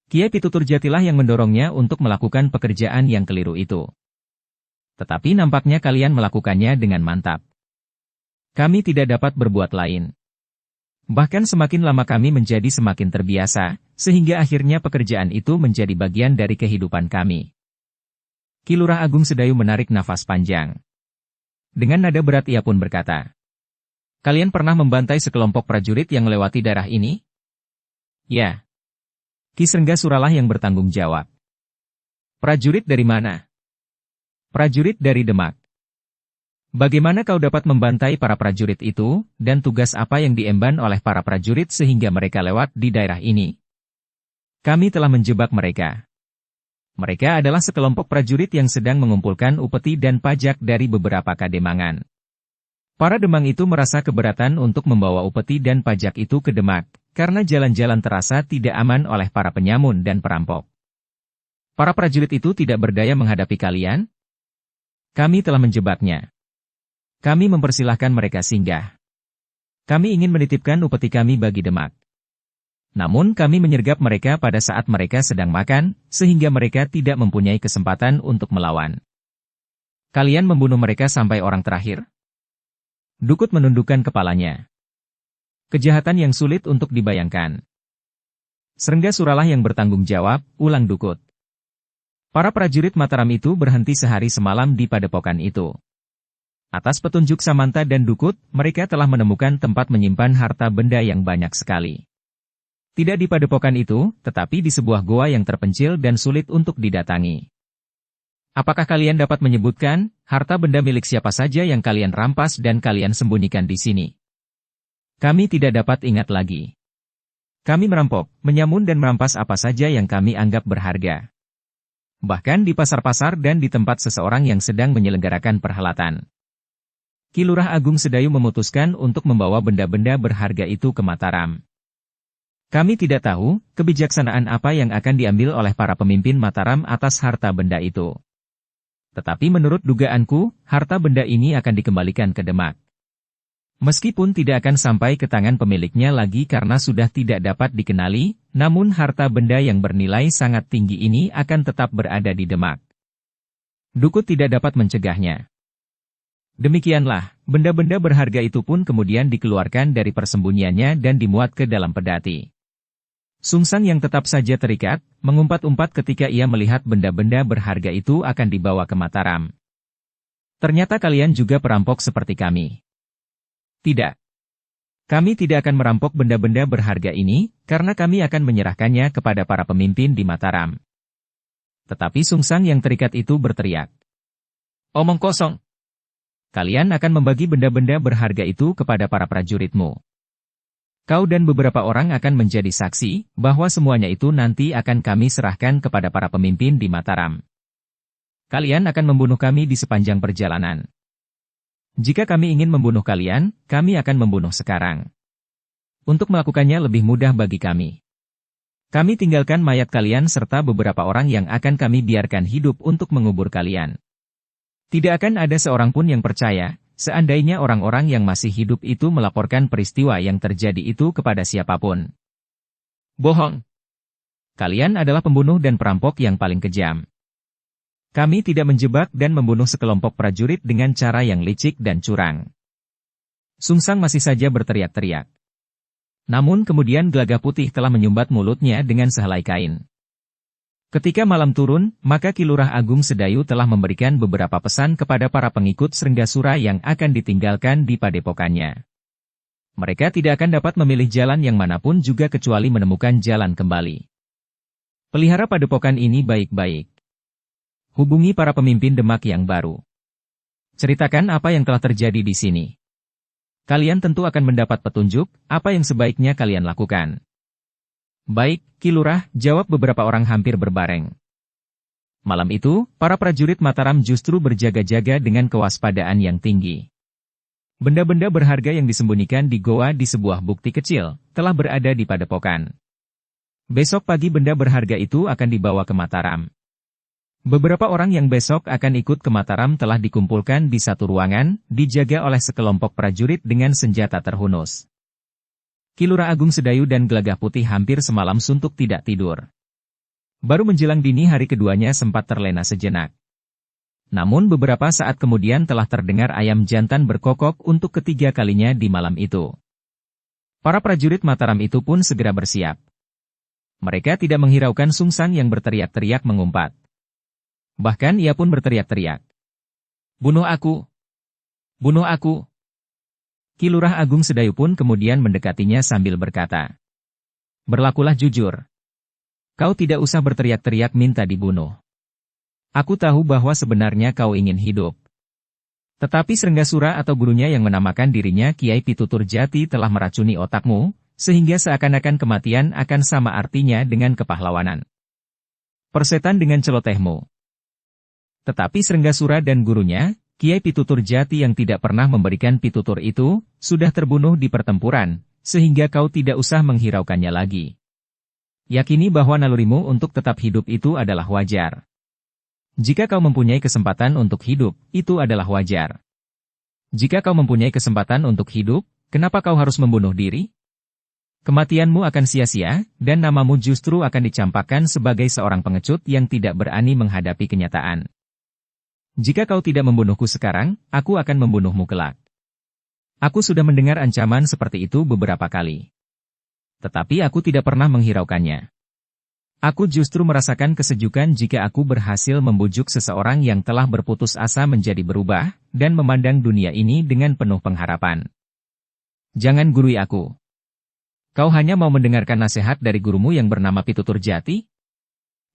Kiai Pitutur Jatilah yang mendorongnya untuk melakukan pekerjaan yang keliru itu. Tetapi nampaknya kalian melakukannya dengan mantap. Kami tidak dapat berbuat lain. Bahkan semakin lama kami menjadi semakin terbiasa, sehingga akhirnya pekerjaan itu menjadi bagian dari kehidupan kami. Ki Lurah Agung Sedayu menarik nafas panjang. Dengan nada berat ia pun berkata, kalian pernah membantai sekelompok prajurit yang melewati daerah ini? Ya. Ki Srenggasuralah yang bertanggung jawab. Prajurit dari mana? Prajurit dari Demak. Bagaimana kau dapat membantai para prajurit itu, dan tugas apa yang diemban oleh para prajurit sehingga mereka lewat di daerah ini? Kami telah menjebak mereka. Mereka adalah sekelompok prajurit yang sedang mengumpulkan upeti dan pajak dari beberapa kademangan. Para Demang itu merasa keberatan untuk membawa upeti dan pajak itu ke Demak, karena jalan-jalan terasa tidak aman oleh para penyamun dan perampok. Para prajurit itu tidak berdaya menghadapi kalian? Kami telah menjebaknya. Kami mempersilahkan mereka singgah. Kami ingin menitipkan upeti kami bagi Demak. Namun kami menyergap mereka pada saat mereka sedang makan, sehingga mereka tidak mempunyai kesempatan untuk melawan. Kalian membunuh mereka sampai orang terakhir? Dukut menundukkan kepalanya. Kejahatan yang sulit untuk dibayangkan. Srenggasuralah yang bertanggung jawab, ulang Dukut. Para prajurit Mataram itu berhenti sehari semalam di padepokan itu. Atas petunjuk Samantha dan Dukut, mereka telah menemukan tempat menyimpan harta benda yang banyak sekali. Tidak di padepokan itu, tetapi di sebuah goa yang terpencil dan sulit untuk didatangi. Apakah kalian dapat menyebutkan harta benda milik siapa saja yang kalian rampas dan kalian sembunyikan di sini? Kami tidak dapat ingat lagi. Kami merampok, menyamun dan merampas apa saja yang kami anggap berharga. Bahkan di pasar-pasar dan di tempat seseorang yang sedang menyelenggarakan perhelatan. Ki Lurah Agung Sedayu memutuskan untuk membawa benda-benda berharga itu ke Mataram. Kami tidak tahu kebijaksanaan apa yang akan diambil oleh para pemimpin Mataram atas harta benda itu. Tetapi menurut dugaanku, harta benda ini akan dikembalikan ke Demak. Meskipun tidak akan sampai ke tangan pemiliknya lagi karena sudah tidak dapat dikenali, namun harta benda yang bernilai sangat tinggi ini akan tetap berada di Demak. Dukut tidak dapat mencegahnya. Demikianlah, benda-benda berharga itu pun kemudian dikeluarkan dari persembunyiannya dan dimuat ke dalam pedati. Sungsang yang tetap saja terikat, mengumpat-umpat ketika ia melihat benda-benda berharga itu akan dibawa ke Mataram. Ternyata kalian juga perampok seperti kami. Tidak. Kami tidak akan merampok benda-benda berharga ini, karena kami akan menyerahkannya kepada para pemimpin di Mataram. Tetapi Sungsang yang terikat itu berteriak. Omong kosong. Kalian akan membagi benda-benda berharga itu kepada para prajuritmu. Kau dan beberapa orang akan menjadi saksi, bahwa semuanya itu nanti akan kami serahkan kepada para pemimpin di Mataram. Kalian akan membunuh kami di sepanjang perjalanan. Jika kami ingin membunuh kalian, kami akan membunuh sekarang. Untuk melakukannya lebih mudah bagi kami. Kami tinggalkan mayat kalian serta beberapa orang yang akan kami biarkan hidup untuk mengubur kalian. Tidak akan ada seorang pun yang percaya, seandainya orang-orang yang masih hidup itu melaporkan peristiwa yang terjadi itu kepada siapapun. Bohong. Kalian adalah pembunuh dan perampok yang paling kejam. Kami tidak menjebak dan membunuh sekelompok prajurit dengan cara yang licik dan curang. Sungsang masih saja berteriak-teriak. Namun kemudian Gelagah Putih telah menyumbat mulutnya dengan sehelai kain. Ketika malam turun, maka Ki Lurah Agung Sedayu telah memberikan beberapa pesan kepada para pengikut Srenggasura yang akan ditinggalkan di padepokannya. Mereka tidak akan dapat memilih jalan yang manapun juga kecuali menemukan jalan kembali. Pelihara padepokan ini baik-baik. Hubungi para pemimpin Demak yang baru. Ceritakan apa yang telah terjadi di sini. Kalian tentu akan mendapat petunjuk, apa yang sebaiknya kalian lakukan. Baik, Ki Lurah, jawab beberapa orang hampir berbareng. Malam itu, para prajurit Mataram justru berjaga-jaga dengan kewaspadaan yang tinggi. Benda-benda berharga yang disembunyikan di goa di sebuah bukti kecil, telah berada di padepokan. Besok pagi benda berharga itu akan dibawa ke Mataram. Beberapa orang yang besok akan ikut ke Mataram telah dikumpulkan di satu ruangan, dijaga oleh sekelompok prajurit dengan senjata terhunus. Ki Lurah Agung Sedayu dan Gelagah Putih hampir semalam suntuk tidak tidur. Baru menjelang dini hari keduanya sempat terlena sejenak. Namun beberapa saat kemudian telah terdengar ayam jantan berkokok untuk ketiga kalinya di malam itu. Para prajurit Mataram itu pun segera bersiap. Mereka tidak menghiraukan Sungsang yang berteriak-teriak mengumpat. Bahkan ia pun berteriak-teriak. Bunuh aku! Bunuh aku! Ki Lurah Agung Sedayu pun kemudian mendekatinya sambil berkata. Berlakulah jujur. Kau tidak usah berteriak-teriak minta dibunuh. Aku tahu bahwa sebenarnya kau ingin hidup. Tetapi Srenggasura atau gurunya yang menamakan dirinya Kiai Pitutur Jati telah meracuni otakmu, sehingga seakan-akan kematian akan sama artinya dengan kepahlawanan. Persetan dengan celotehmu. Tetapi Srenggasura dan gurunya, Kiai Pitutur Jati yang tidak pernah memberikan pitutur itu, sudah terbunuh di pertempuran, sehingga kau tidak usah menghiraukannya lagi. Yakini bahwa nalurimu untuk tetap hidup itu adalah wajar. Jika kau mempunyai kesempatan untuk hidup, itu adalah wajar. Jika kau mempunyai kesempatan untuk hidup, kenapa kau harus membunuh diri? Kematianmu akan sia-sia, dan namamu justru akan dicampakkan sebagai seorang pengecut yang tidak berani menghadapi kenyataan. Jika kau tidak membunuhku sekarang, aku akan membunuhmu kelak. Aku sudah mendengar ancaman seperti itu beberapa kali. Tetapi aku tidak pernah menghiraukannya. Aku justru merasakan kesejukan jika aku berhasil membujuk seseorang yang telah berputus asa menjadi berubah, dan memandang dunia ini dengan penuh pengharapan. Jangan gurui aku. Kau hanya mau mendengarkan nasihat dari gurumu yang bernama Pitutur Jati?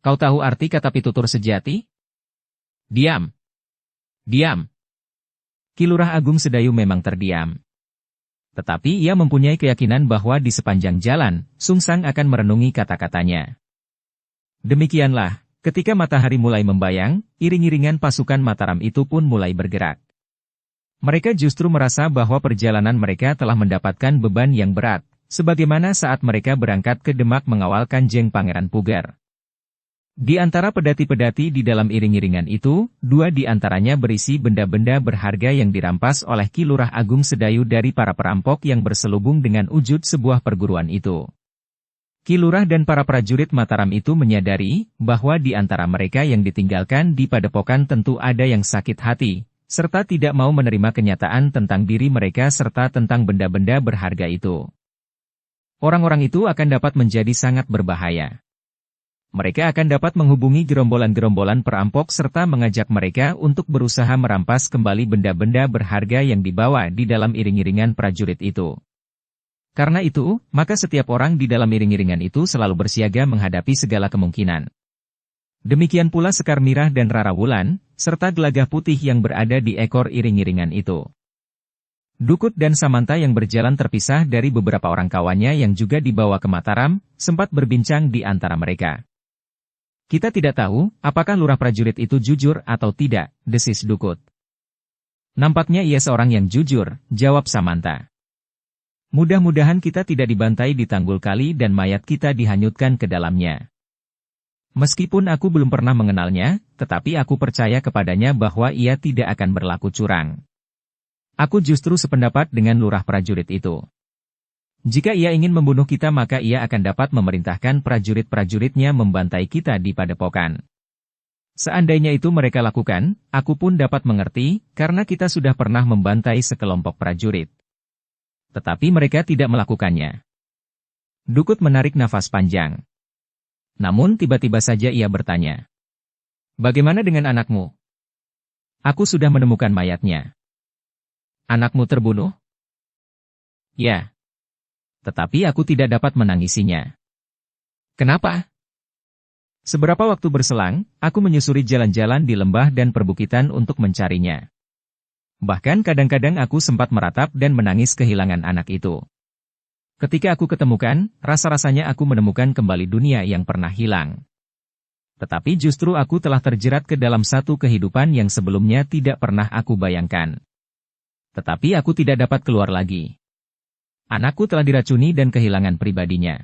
Kau tahu arti kata Pitutur Sejati? Diam. Diam. Ki Lurah Agung Sedayu memang terdiam. Tetapi ia mempunyai keyakinan bahwa di sepanjang jalan, Sungsang akan merenungi kata-katanya. Demikianlah, ketika matahari mulai membayang, iring-iringan pasukan Mataram itu pun mulai bergerak. Mereka justru merasa bahwa perjalanan mereka telah mendapatkan beban yang berat, sebagaimana saat mereka berangkat ke Demak mengawal Kanjeng Pangeran Puger. Di antara pedati-pedati di dalam iring-iringan itu, 2 di antaranya berisi benda-benda berharga yang dirampas oleh Ki Lurah Agung Sedayu dari para perampok yang berselubung dengan wujud sebuah perguruan itu. Ki Lurah dan para prajurit Mataram itu menyadari bahwa di antara mereka yang ditinggalkan di padepokan tentu ada yang sakit hati, serta tidak mau menerima kenyataan tentang diri mereka serta tentang benda-benda berharga itu. Orang-orang itu akan dapat menjadi sangat berbahaya. Mereka akan dapat menghubungi gerombolan-gerombolan perampok serta mengajak mereka untuk berusaha merampas kembali benda-benda berharga yang dibawa di dalam iring-iringan prajurit itu. Karena itu, maka setiap orang di dalam iring-iringan itu selalu bersiaga menghadapi segala kemungkinan. Demikian pula Sekar Mirah dan Rara Wulan, serta Gelagah Putih yang berada di ekor iring-iringan itu. Dukut dan Samanta yang berjalan terpisah dari beberapa orang kawannya yang juga dibawa ke Mataram, sempat berbincang di antara mereka. Kita tidak tahu, apakah lurah prajurit itu jujur atau tidak, desis Dukut. Nampaknya ia seorang yang jujur, jawab Samanta. Mudah-mudahan kita tidak dibantai di Tanggul Kali dan mayat kita dihanyutkan ke dalamnya. Meskipun aku belum pernah mengenalnya, tetapi aku percaya kepadanya bahwa ia tidak akan berlaku curang. Aku justru sependapat dengan lurah prajurit itu. Jika ia ingin membunuh kita maka ia akan dapat memerintahkan prajurit-prajuritnya membantai kita di padepokan. Seandainya itu mereka lakukan, aku pun dapat mengerti, karena kita sudah pernah membantai sekelompok prajurit. Tetapi mereka tidak melakukannya. Dukut menarik nafas panjang. Namun tiba-tiba saja ia bertanya. Bagaimana dengan anakmu? Aku sudah menemukan mayatnya. Anakmu terbunuh? Ya. Tetapi aku tidak dapat menangisinya. Kenapa? Seberapa waktu berselang, aku menyusuri jalan-jalan di lembah dan perbukitan untuk mencarinya. Bahkan kadang-kadang aku sempat meratap dan menangis kehilangan anak itu. Ketika aku ketemukan, rasa-rasanya aku menemukan kembali dunia yang pernah hilang. Tetapi justru aku telah terjerat ke dalam satu kehidupan yang sebelumnya tidak pernah aku bayangkan. Tetapi aku tidak dapat keluar lagi. Anakku telah diracuni dan kehilangan pribadinya.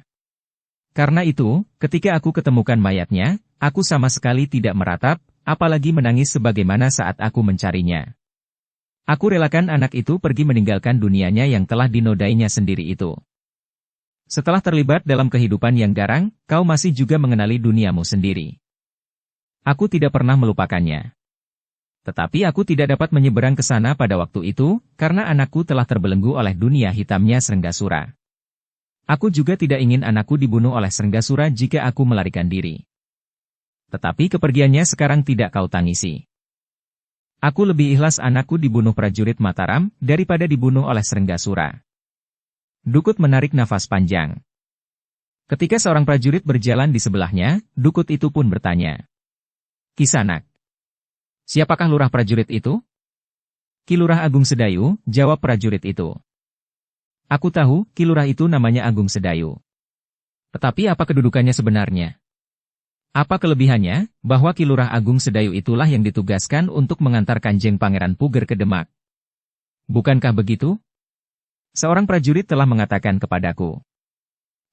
Karena itu, ketika aku ketemukan mayatnya, aku sama sekali tidak meratap, apalagi menangis sebagaimana saat aku mencarinya. Aku relakan anak itu pergi meninggalkan dunianya yang telah dinodainya sendiri itu. Setelah terlibat dalam kehidupan yang garang, kau masih juga mengenali duniamu sendiri. Aku tidak pernah melupakannya. Tetapi aku tidak dapat menyeberang ke sana pada waktu itu, karena anakku telah terbelenggu oleh dunia hitamnya Srenggasura. Aku juga tidak ingin anakku dibunuh oleh Srenggasura jika aku melarikan diri. Tetapi kepergiannya sekarang tidak kau tangisi. Aku lebih ikhlas anakku dibunuh prajurit Mataram, daripada dibunuh oleh Srenggasura. Dukut menarik nafas panjang. Ketika seorang prajurit berjalan di sebelahnya, Dukut itu pun bertanya. Kisanak. Siapakah lurah prajurit itu? Ki Lurah Agung Sedayu, jawab prajurit itu. Aku tahu, Ki Lurah itu namanya Agung Sedayu. Tetapi apa kedudukannya sebenarnya? Apa kelebihannya, bahwa Ki Lurah Agung Sedayu itulah yang ditugaskan untuk mengantar Kanjeng Pangeran Puger ke Demak? Bukankah begitu? Seorang prajurit telah mengatakan kepadaku.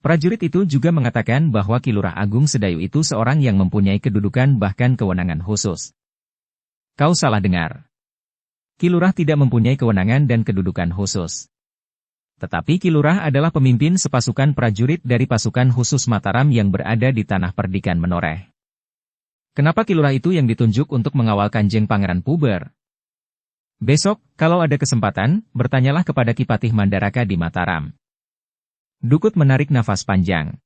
Prajurit itu juga mengatakan bahwa Ki Lurah Agung Sedayu itu seorang yang mempunyai kedudukan bahkan kewenangan khusus. Kau salah dengar. Ki Lurah tidak mempunyai kewenangan dan kedudukan khusus. Tetapi Ki Lurah adalah pemimpin sepasukan prajurit dari pasukan khusus Mataram yang berada di Tanah Perdikan Menoreh. Kenapa Ki Lurah itu yang ditunjuk untuk mengawal Kanjeng Pangeran Puger? Besok, kalau ada kesempatan, bertanyalah kepada Ki Patih Mandaraka di Mataram. Dukut menarik nafas panjang.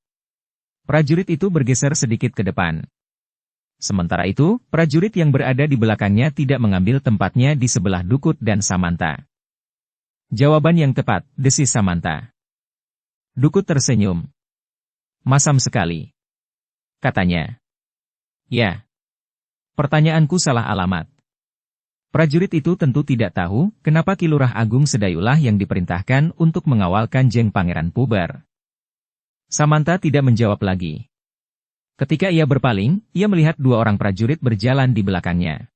Prajurit itu bergeser sedikit ke depan. Sementara itu, prajurit yang berada di belakangnya tidak mengambil tempatnya di sebelah Dukut dan Samanta. Jawaban yang tepat, desis Samanta. Dukut tersenyum. Masam sekali, katanya. Ya. Pertanyaanku salah alamat. Prajurit itu tentu tidak tahu kenapa Ki Lurah Agung Sedayulah yang diperintahkan untuk mengawal Kanjeng Pangeran Puber. Samanta tidak menjawab lagi. Ketika ia berpaling, ia melihat dua orang prajurit berjalan di belakangnya.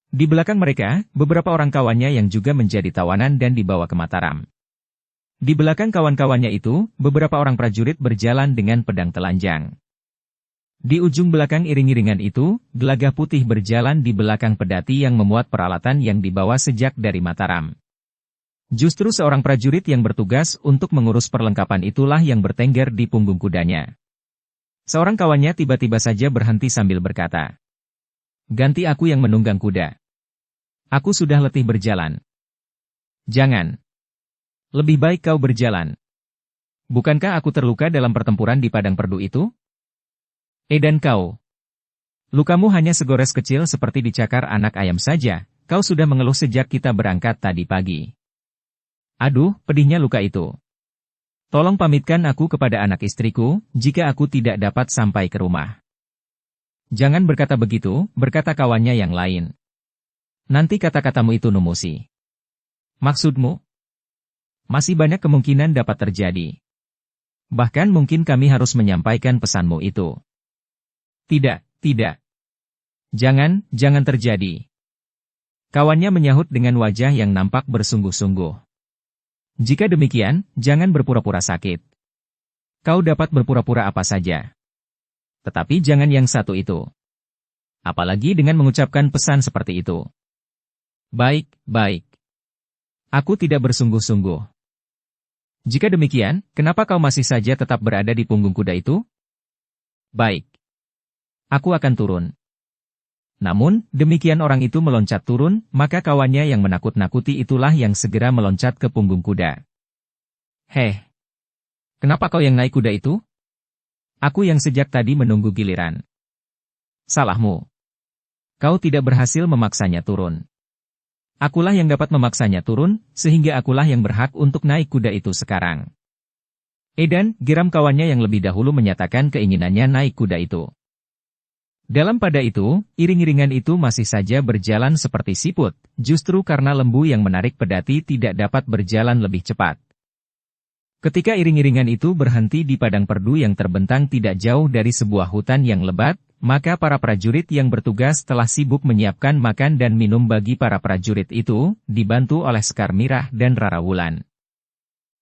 Di belakang mereka, beberapa orang kawannya yang juga menjadi tawanan dan dibawa ke Mataram. Di belakang kawan-kawannya itu, beberapa orang prajurit berjalan dengan pedang telanjang. Di ujung belakang iring-iringan itu, Gelagah Putih berjalan di belakang pedati yang memuat peralatan yang dibawa sejak dari Mataram. Justru seorang prajurit yang bertugas untuk mengurus perlengkapan itulah yang bertengger di punggung kudanya. Seorang kawannya tiba-tiba saja berhenti sambil berkata, "Ganti aku yang menunggang kuda. Aku sudah letih berjalan." "Jangan. Lebih baik kau berjalan. Bukankah aku terluka dalam pertempuran di padang perdu itu? Dan kau? Lukamu hanya segores kecil seperti dicakar anak ayam saja, kau sudah mengeluh sejak kita berangkat tadi pagi. Aduh, pedihnya luka itu. Tolong pamitkan aku kepada anak istriku, jika aku tidak dapat sampai ke rumah." "Jangan berkata begitu," berkata kawannya yang lain. "Nanti kata-katamu itu numusi." "Maksudmu?" "Masih banyak kemungkinan dapat terjadi. Bahkan mungkin kami harus menyampaikan pesanmu itu." "Tidak, tidak. Jangan terjadi." Kawannya menyahut dengan wajah yang nampak bersungguh-sungguh. "Jika demikian, jangan berpura-pura sakit. Kau dapat berpura-pura apa saja. Tetapi jangan yang satu itu. Apalagi dengan mengucapkan pesan seperti itu." "Baik, baik. Aku tidak bersungguh-sungguh. Jika demikian, kenapa kau masih saja tetap berada di punggung kuda itu?" "Baik. Aku akan turun." Namun, demikian orang itu meloncat turun, maka kawannya yang menakut-nakuti itulah yang segera meloncat ke punggung kuda. "Heh. Kenapa kau yang naik kuda itu? Aku yang sejak tadi menunggu giliran." "Salahmu. Kau tidak berhasil memaksanya turun. Akulah yang dapat memaksanya turun, sehingga akulah yang berhak untuk naik kuda itu sekarang." "Edan," geram kawannya yang lebih dahulu menyatakan keinginannya naik kuda itu. Dalam pada itu, iring-iringan itu masih saja berjalan seperti siput, justru karena lembu yang menarik pedati tidak dapat berjalan lebih cepat. Ketika iring-iringan itu berhenti di padang perdu yang terbentang tidak jauh dari sebuah hutan yang lebat, maka para prajurit yang bertugas telah sibuk menyiapkan makan dan minum bagi para prajurit itu, dibantu oleh Sekar Mirah dan Rara Wulan.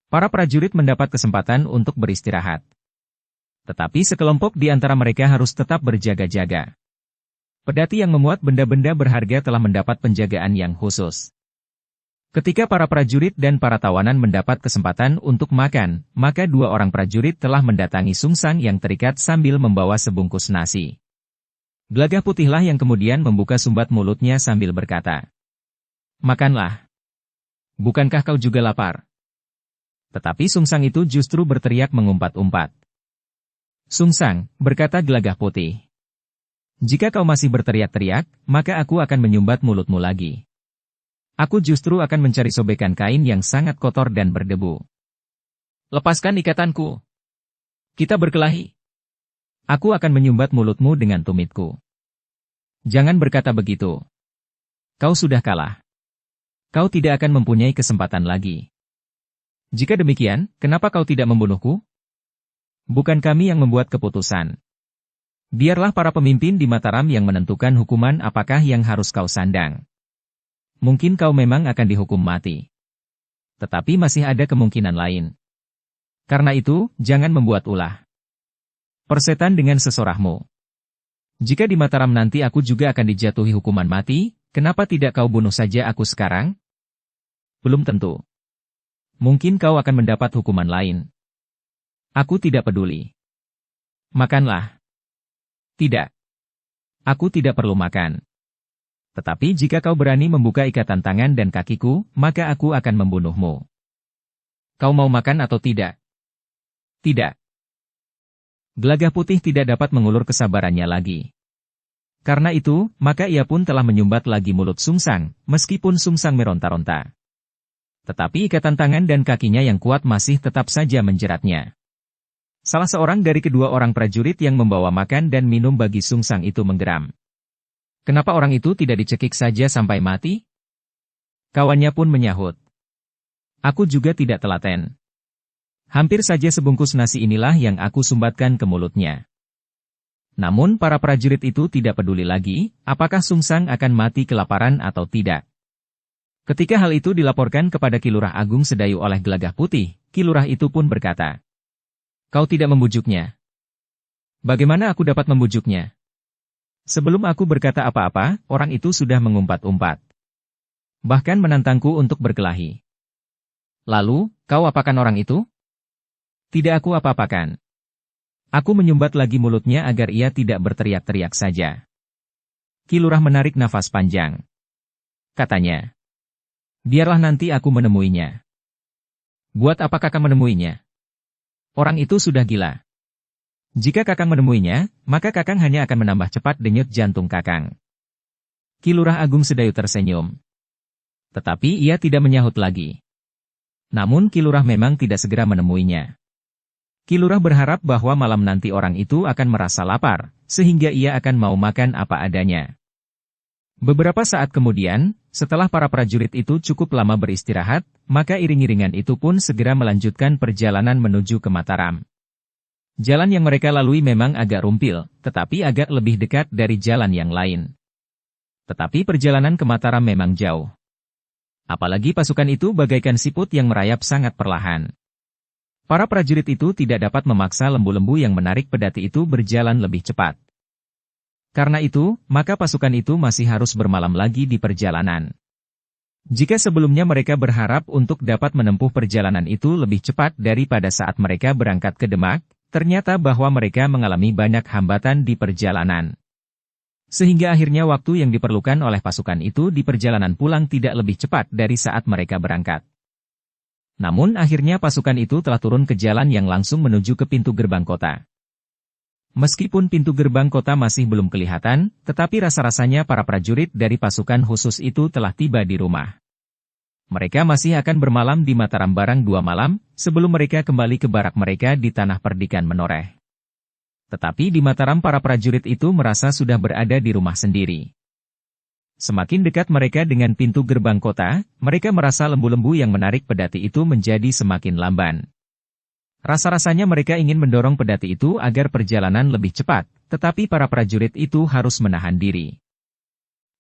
Para prajurit mendapat kesempatan untuk beristirahat. Tetapi sekelompok di antara mereka harus tetap berjaga-jaga. Pedati yang memuat benda-benda berharga telah mendapat penjagaan yang khusus. Ketika para prajurit dan para tawanan mendapat kesempatan untuk makan, maka dua orang prajurit telah mendatangi Sungsang yang terikat sambil membawa sebungkus nasi. Gelagah Putihlah yang kemudian membuka sumbat mulutnya sambil berkata, "Makanlah. Bukankah kau juga lapar?" Tetapi Sungsang itu justru berteriak mengumpat-umpat. "Sungsang," berkata Gelagah Putih, "jika kau masih berteriak-teriak, maka aku akan menyumbat mulutmu lagi. Aku justru akan mencari sobekan kain yang sangat kotor dan berdebu. Lepaskan ikatanku. Kita berkelahi. Aku akan menyumbat mulutmu dengan tumitku." "Jangan berkata begitu. Kau sudah kalah. Kau tidak akan mempunyai kesempatan lagi. Jika demikian, kenapa kau tidak membunuhku? Bukan kami yang membuat keputusan. Biarlah para pemimpin di Mataram yang menentukan hukuman apakah yang harus kau sandang. Mungkin kau memang akan dihukum mati. Tetapi masih ada kemungkinan lain. Karena itu, jangan membuat ulah. Persetan dengan sesorahmu. Jika di Mataram nanti aku juga akan dijatuhi hukuman mati, kenapa tidak kau bunuh saja aku sekarang? Belum tentu. Mungkin kau akan mendapat hukuman lain. Aku tidak peduli. Makanlah." "Tidak. Aku tidak perlu makan. Tetapi jika kau berani membuka ikatan tangan dan kakiku, maka aku akan membunuhmu. Kau mau makan atau tidak?" "Tidak." Gelagah Putih tidak dapat mengulur kesabarannya lagi. Karena itu, maka ia pun telah menyumbat lagi mulut Sungsang, meskipun Sungsang meronta-ronta. Tetapi ikatan tangan dan kakinya yang kuat masih tetap saja menjeratnya. Salah seorang dari kedua orang prajurit yang membawa makan dan minum bagi Sungsang itu menggeram. Kenapa orang itu tidak dicekik saja sampai mati? Kawannya pun menyahut. Aku juga tidak telaten. Hampir saja sebungkus nasi inilah yang aku sumbatkan ke mulutnya. Namun para prajurit itu tidak peduli lagi, apakah Sungsang akan mati kelaparan atau tidak. Ketika hal itu dilaporkan kepada Ki Lurah Agung Sedayu oleh Gelagah Putih, Ki Lurah itu pun berkata, "Kau tidak membujuknya." "Bagaimana aku dapat membujuknya?" Sebelum aku berkata apa-apa, orang itu sudah mengumpat-umpat. Bahkan menantangku untuk berkelahi. "Lalu, kau apakan orang itu?" "Tidak aku apa-apakan. Aku menyumbat lagi mulutnya agar ia tidak berteriak-teriak saja." Ki Lurah menarik nafas panjang. Katanya, "Biarlah nanti aku menemuinya." "Buat apa Kakang menemuinya? Orang itu sudah gila. Jika Kakang menemuinya, maka Kakang hanya akan menambah cepat denyut jantung Kakang." Ki Lurah Agung Sedayu tersenyum. Tetapi ia tidak menyahut lagi. Namun Ki Lurah memang tidak segera menemuinya. Ki Lurah berharap bahwa malam nanti orang itu akan merasa lapar, sehingga ia akan mau makan apa adanya. Beberapa saat kemudian, setelah para prajurit itu cukup lama beristirahat, maka iring-iringan itu pun segera melanjutkan perjalanan menuju ke Mataram. Jalan yang mereka lalui memang agak rumpil, tetapi agak lebih dekat dari jalan yang lain. Tetapi perjalanan ke Mataram memang jauh. Apalagi pasukan itu bagaikan siput yang merayap sangat perlahan. Para prajurit itu tidak dapat memaksa lembu-lembu yang menarik pedati itu berjalan lebih cepat. Karena itu, maka pasukan itu masih harus bermalam lagi di perjalanan. Jika sebelumnya mereka berharap untuk dapat menempuh perjalanan itu lebih cepat daripada saat mereka berangkat ke Demak, ternyata bahwa mereka mengalami banyak hambatan di perjalanan. Sehingga akhirnya waktu yang diperlukan oleh pasukan itu di perjalanan pulang tidak lebih cepat dari saat mereka berangkat. Namun akhirnya pasukan itu telah turun ke jalan yang langsung menuju ke pintu gerbang kota. Meskipun pintu gerbang kota masih belum kelihatan, tetapi rasa-rasanya para prajurit dari pasukan khusus itu telah tiba di rumah. Mereka masih akan bermalam di Mataram barang 2 malam, sebelum mereka kembali ke barak mereka di Tanah Perdikan Menoreh. Tetapi di Mataram para prajurit itu merasa sudah berada di rumah sendiri. Semakin dekat mereka dengan pintu gerbang kota, mereka merasa lembu-lembu yang menarik pedati itu menjadi semakin lamban. Rasa-rasanya mereka ingin mendorong pedati itu agar perjalanan lebih cepat, tetapi para prajurit itu harus menahan diri.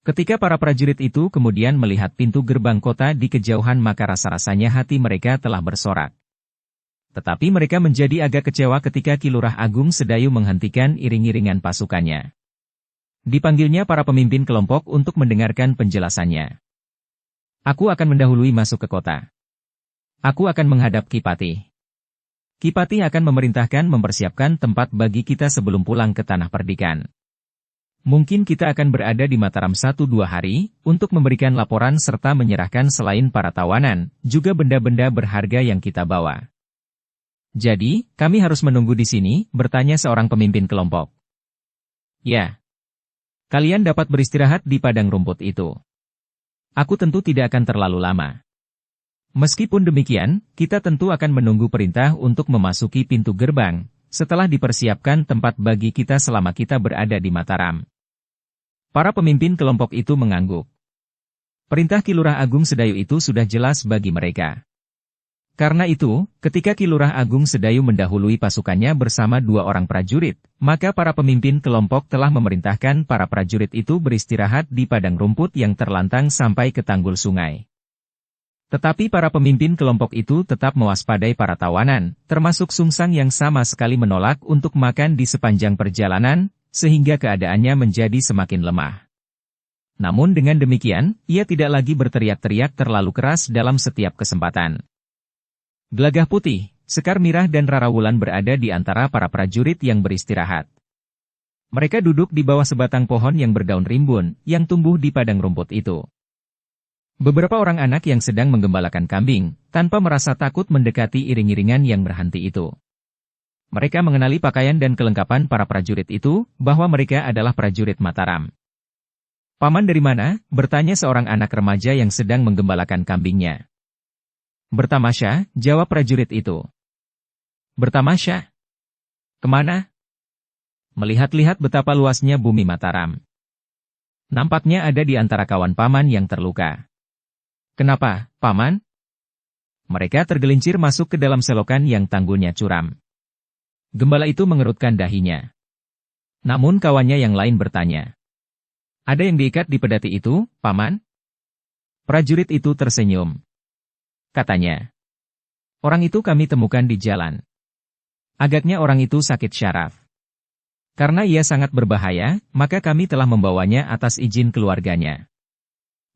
Ketika para prajurit itu kemudian melihat pintu gerbang kota di kejauhan maka rasa-rasanya hati mereka telah bersorak. Tetapi mereka menjadi agak kecewa ketika Ki Lurah Agung Sedayu menghentikan iring-iringan pasukannya. Dipanggilnya para pemimpin kelompok untuk mendengarkan penjelasannya. "Aku akan mendahului masuk ke kota. Aku akan menghadap Ki Patih. Ki Patih akan memerintahkan mempersiapkan tempat bagi kita sebelum pulang ke Tanah Perdikan. Mungkin kita akan berada di Mataram 1-2 hari, untuk memberikan laporan serta menyerahkan selain para tawanan, juga benda-benda berharga yang kita bawa." "Jadi, kami harus menunggu di sini?" bertanya seorang pemimpin kelompok. "Ya. Kalian dapat beristirahat di padang rumput itu. Aku tentu tidak akan terlalu lama. Meskipun demikian, kita tentu akan menunggu perintah untuk memasuki pintu gerbang, setelah dipersiapkan tempat bagi kita selama kita berada di Mataram." Para pemimpin kelompok itu mengangguk. Perintah Ki Lurah Agung Sedayu itu sudah jelas bagi mereka. Karena itu, ketika Ki Lurah Agung Sedayu mendahului pasukannya bersama 2 orang prajurit, maka para pemimpin kelompok telah memerintahkan para prajurit itu beristirahat di padang rumput yang terlantang sampai ke tanggul sungai. Tetapi para pemimpin kelompok itu tetap mewaspadai para tawanan, termasuk Sungsang yang sama sekali menolak untuk makan di sepanjang perjalanan, sehingga keadaannya menjadi semakin lemah. Namun dengan demikian, ia tidak lagi berteriak-teriak terlalu keras dalam setiap kesempatan. Gelagah Putih, Sekar Mirah dan Rara Wulan berada di antara para prajurit yang beristirahat. Mereka duduk di bawah sebatang pohon yang berdaun rimbun, yang tumbuh di padang rumput itu. Beberapa orang anak yang sedang menggembalakan kambing, tanpa merasa takut mendekati iring-iringan yang berhenti itu. Mereka mengenali pakaian dan kelengkapan para prajurit itu, bahwa mereka adalah prajurit Mataram. "Paman dari mana?" bertanya seorang anak remaja yang sedang menggembalakan kambingnya. "Bertamasya," jawab prajurit itu. "Bertamasya? Kemana?" "Melihat-lihat betapa luasnya bumi Mataram. Nampaknya ada di antara kawan paman yang terluka." "Kenapa, paman?" Mereka tergelincir masuk ke dalam selokan yang tanggulnya curam. Gembala itu mengerutkan dahinya. Namun kawannya yang lain bertanya, "Ada yang diikat di pedati itu, paman?" Prajurit itu tersenyum. Katanya, "Orang itu kami temukan di jalan. Agaknya orang itu sakit syaraf. Karena ia sangat berbahaya, maka kami telah membawanya atas izin keluarganya.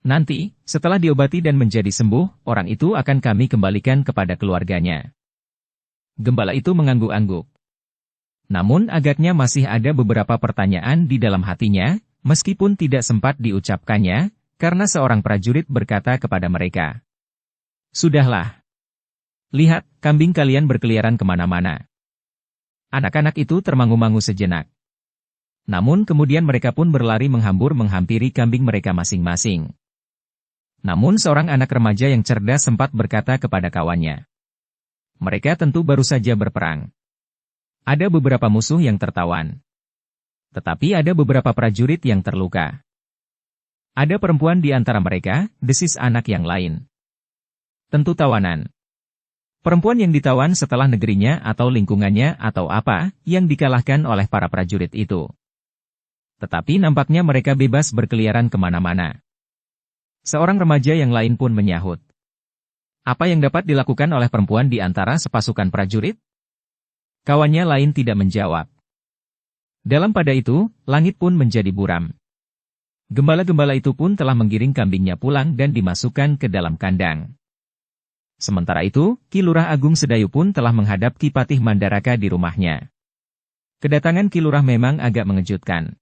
Nanti, setelah diobati dan menjadi sembuh, orang itu akan kami kembalikan kepada keluarganya." Gembala itu mengangguk-angguk. Namun agaknya masih ada beberapa pertanyaan di dalam hatinya, meskipun tidak sempat diucapkannya, karena seorang prajurit berkata kepada mereka, "Sudahlah. Lihat, kambing kalian berkeliaran kemana-mana." Anak-anak itu termangu-mangu sejenak. Namun kemudian mereka pun berlari menghampiri kambing mereka masing-masing. Namun seorang anak remaja yang cerdas sempat berkata kepada kawannya, "Mereka tentu baru saja berperang. Ada beberapa musuh yang tertawan. Tetapi ada beberapa prajurit yang terluka. Ada perempuan di antara mereka," desis anak yang lain. "Tentu tawanan. Perempuan yang ditawan setelah negerinya atau lingkungannya atau apa, yang dikalahkan oleh para prajurit itu. Tetapi nampaknya mereka bebas berkeliaran kemana-mana." Seorang remaja yang lain pun menyahut, "Apa yang dapat dilakukan oleh perempuan di antara sepasukan prajurit?" Kawannya lain tidak menjawab. Dalam pada itu, langit pun menjadi buram. Gembala-gembala itu pun telah menggiring kambingnya pulang dan dimasukkan ke dalam kandang. Sementara itu, Ki Lurah Agung Sedayu pun telah menghadap Ki Patih Mandaraka di rumahnya. Kedatangan Ki Lurah memang agak mengejutkan.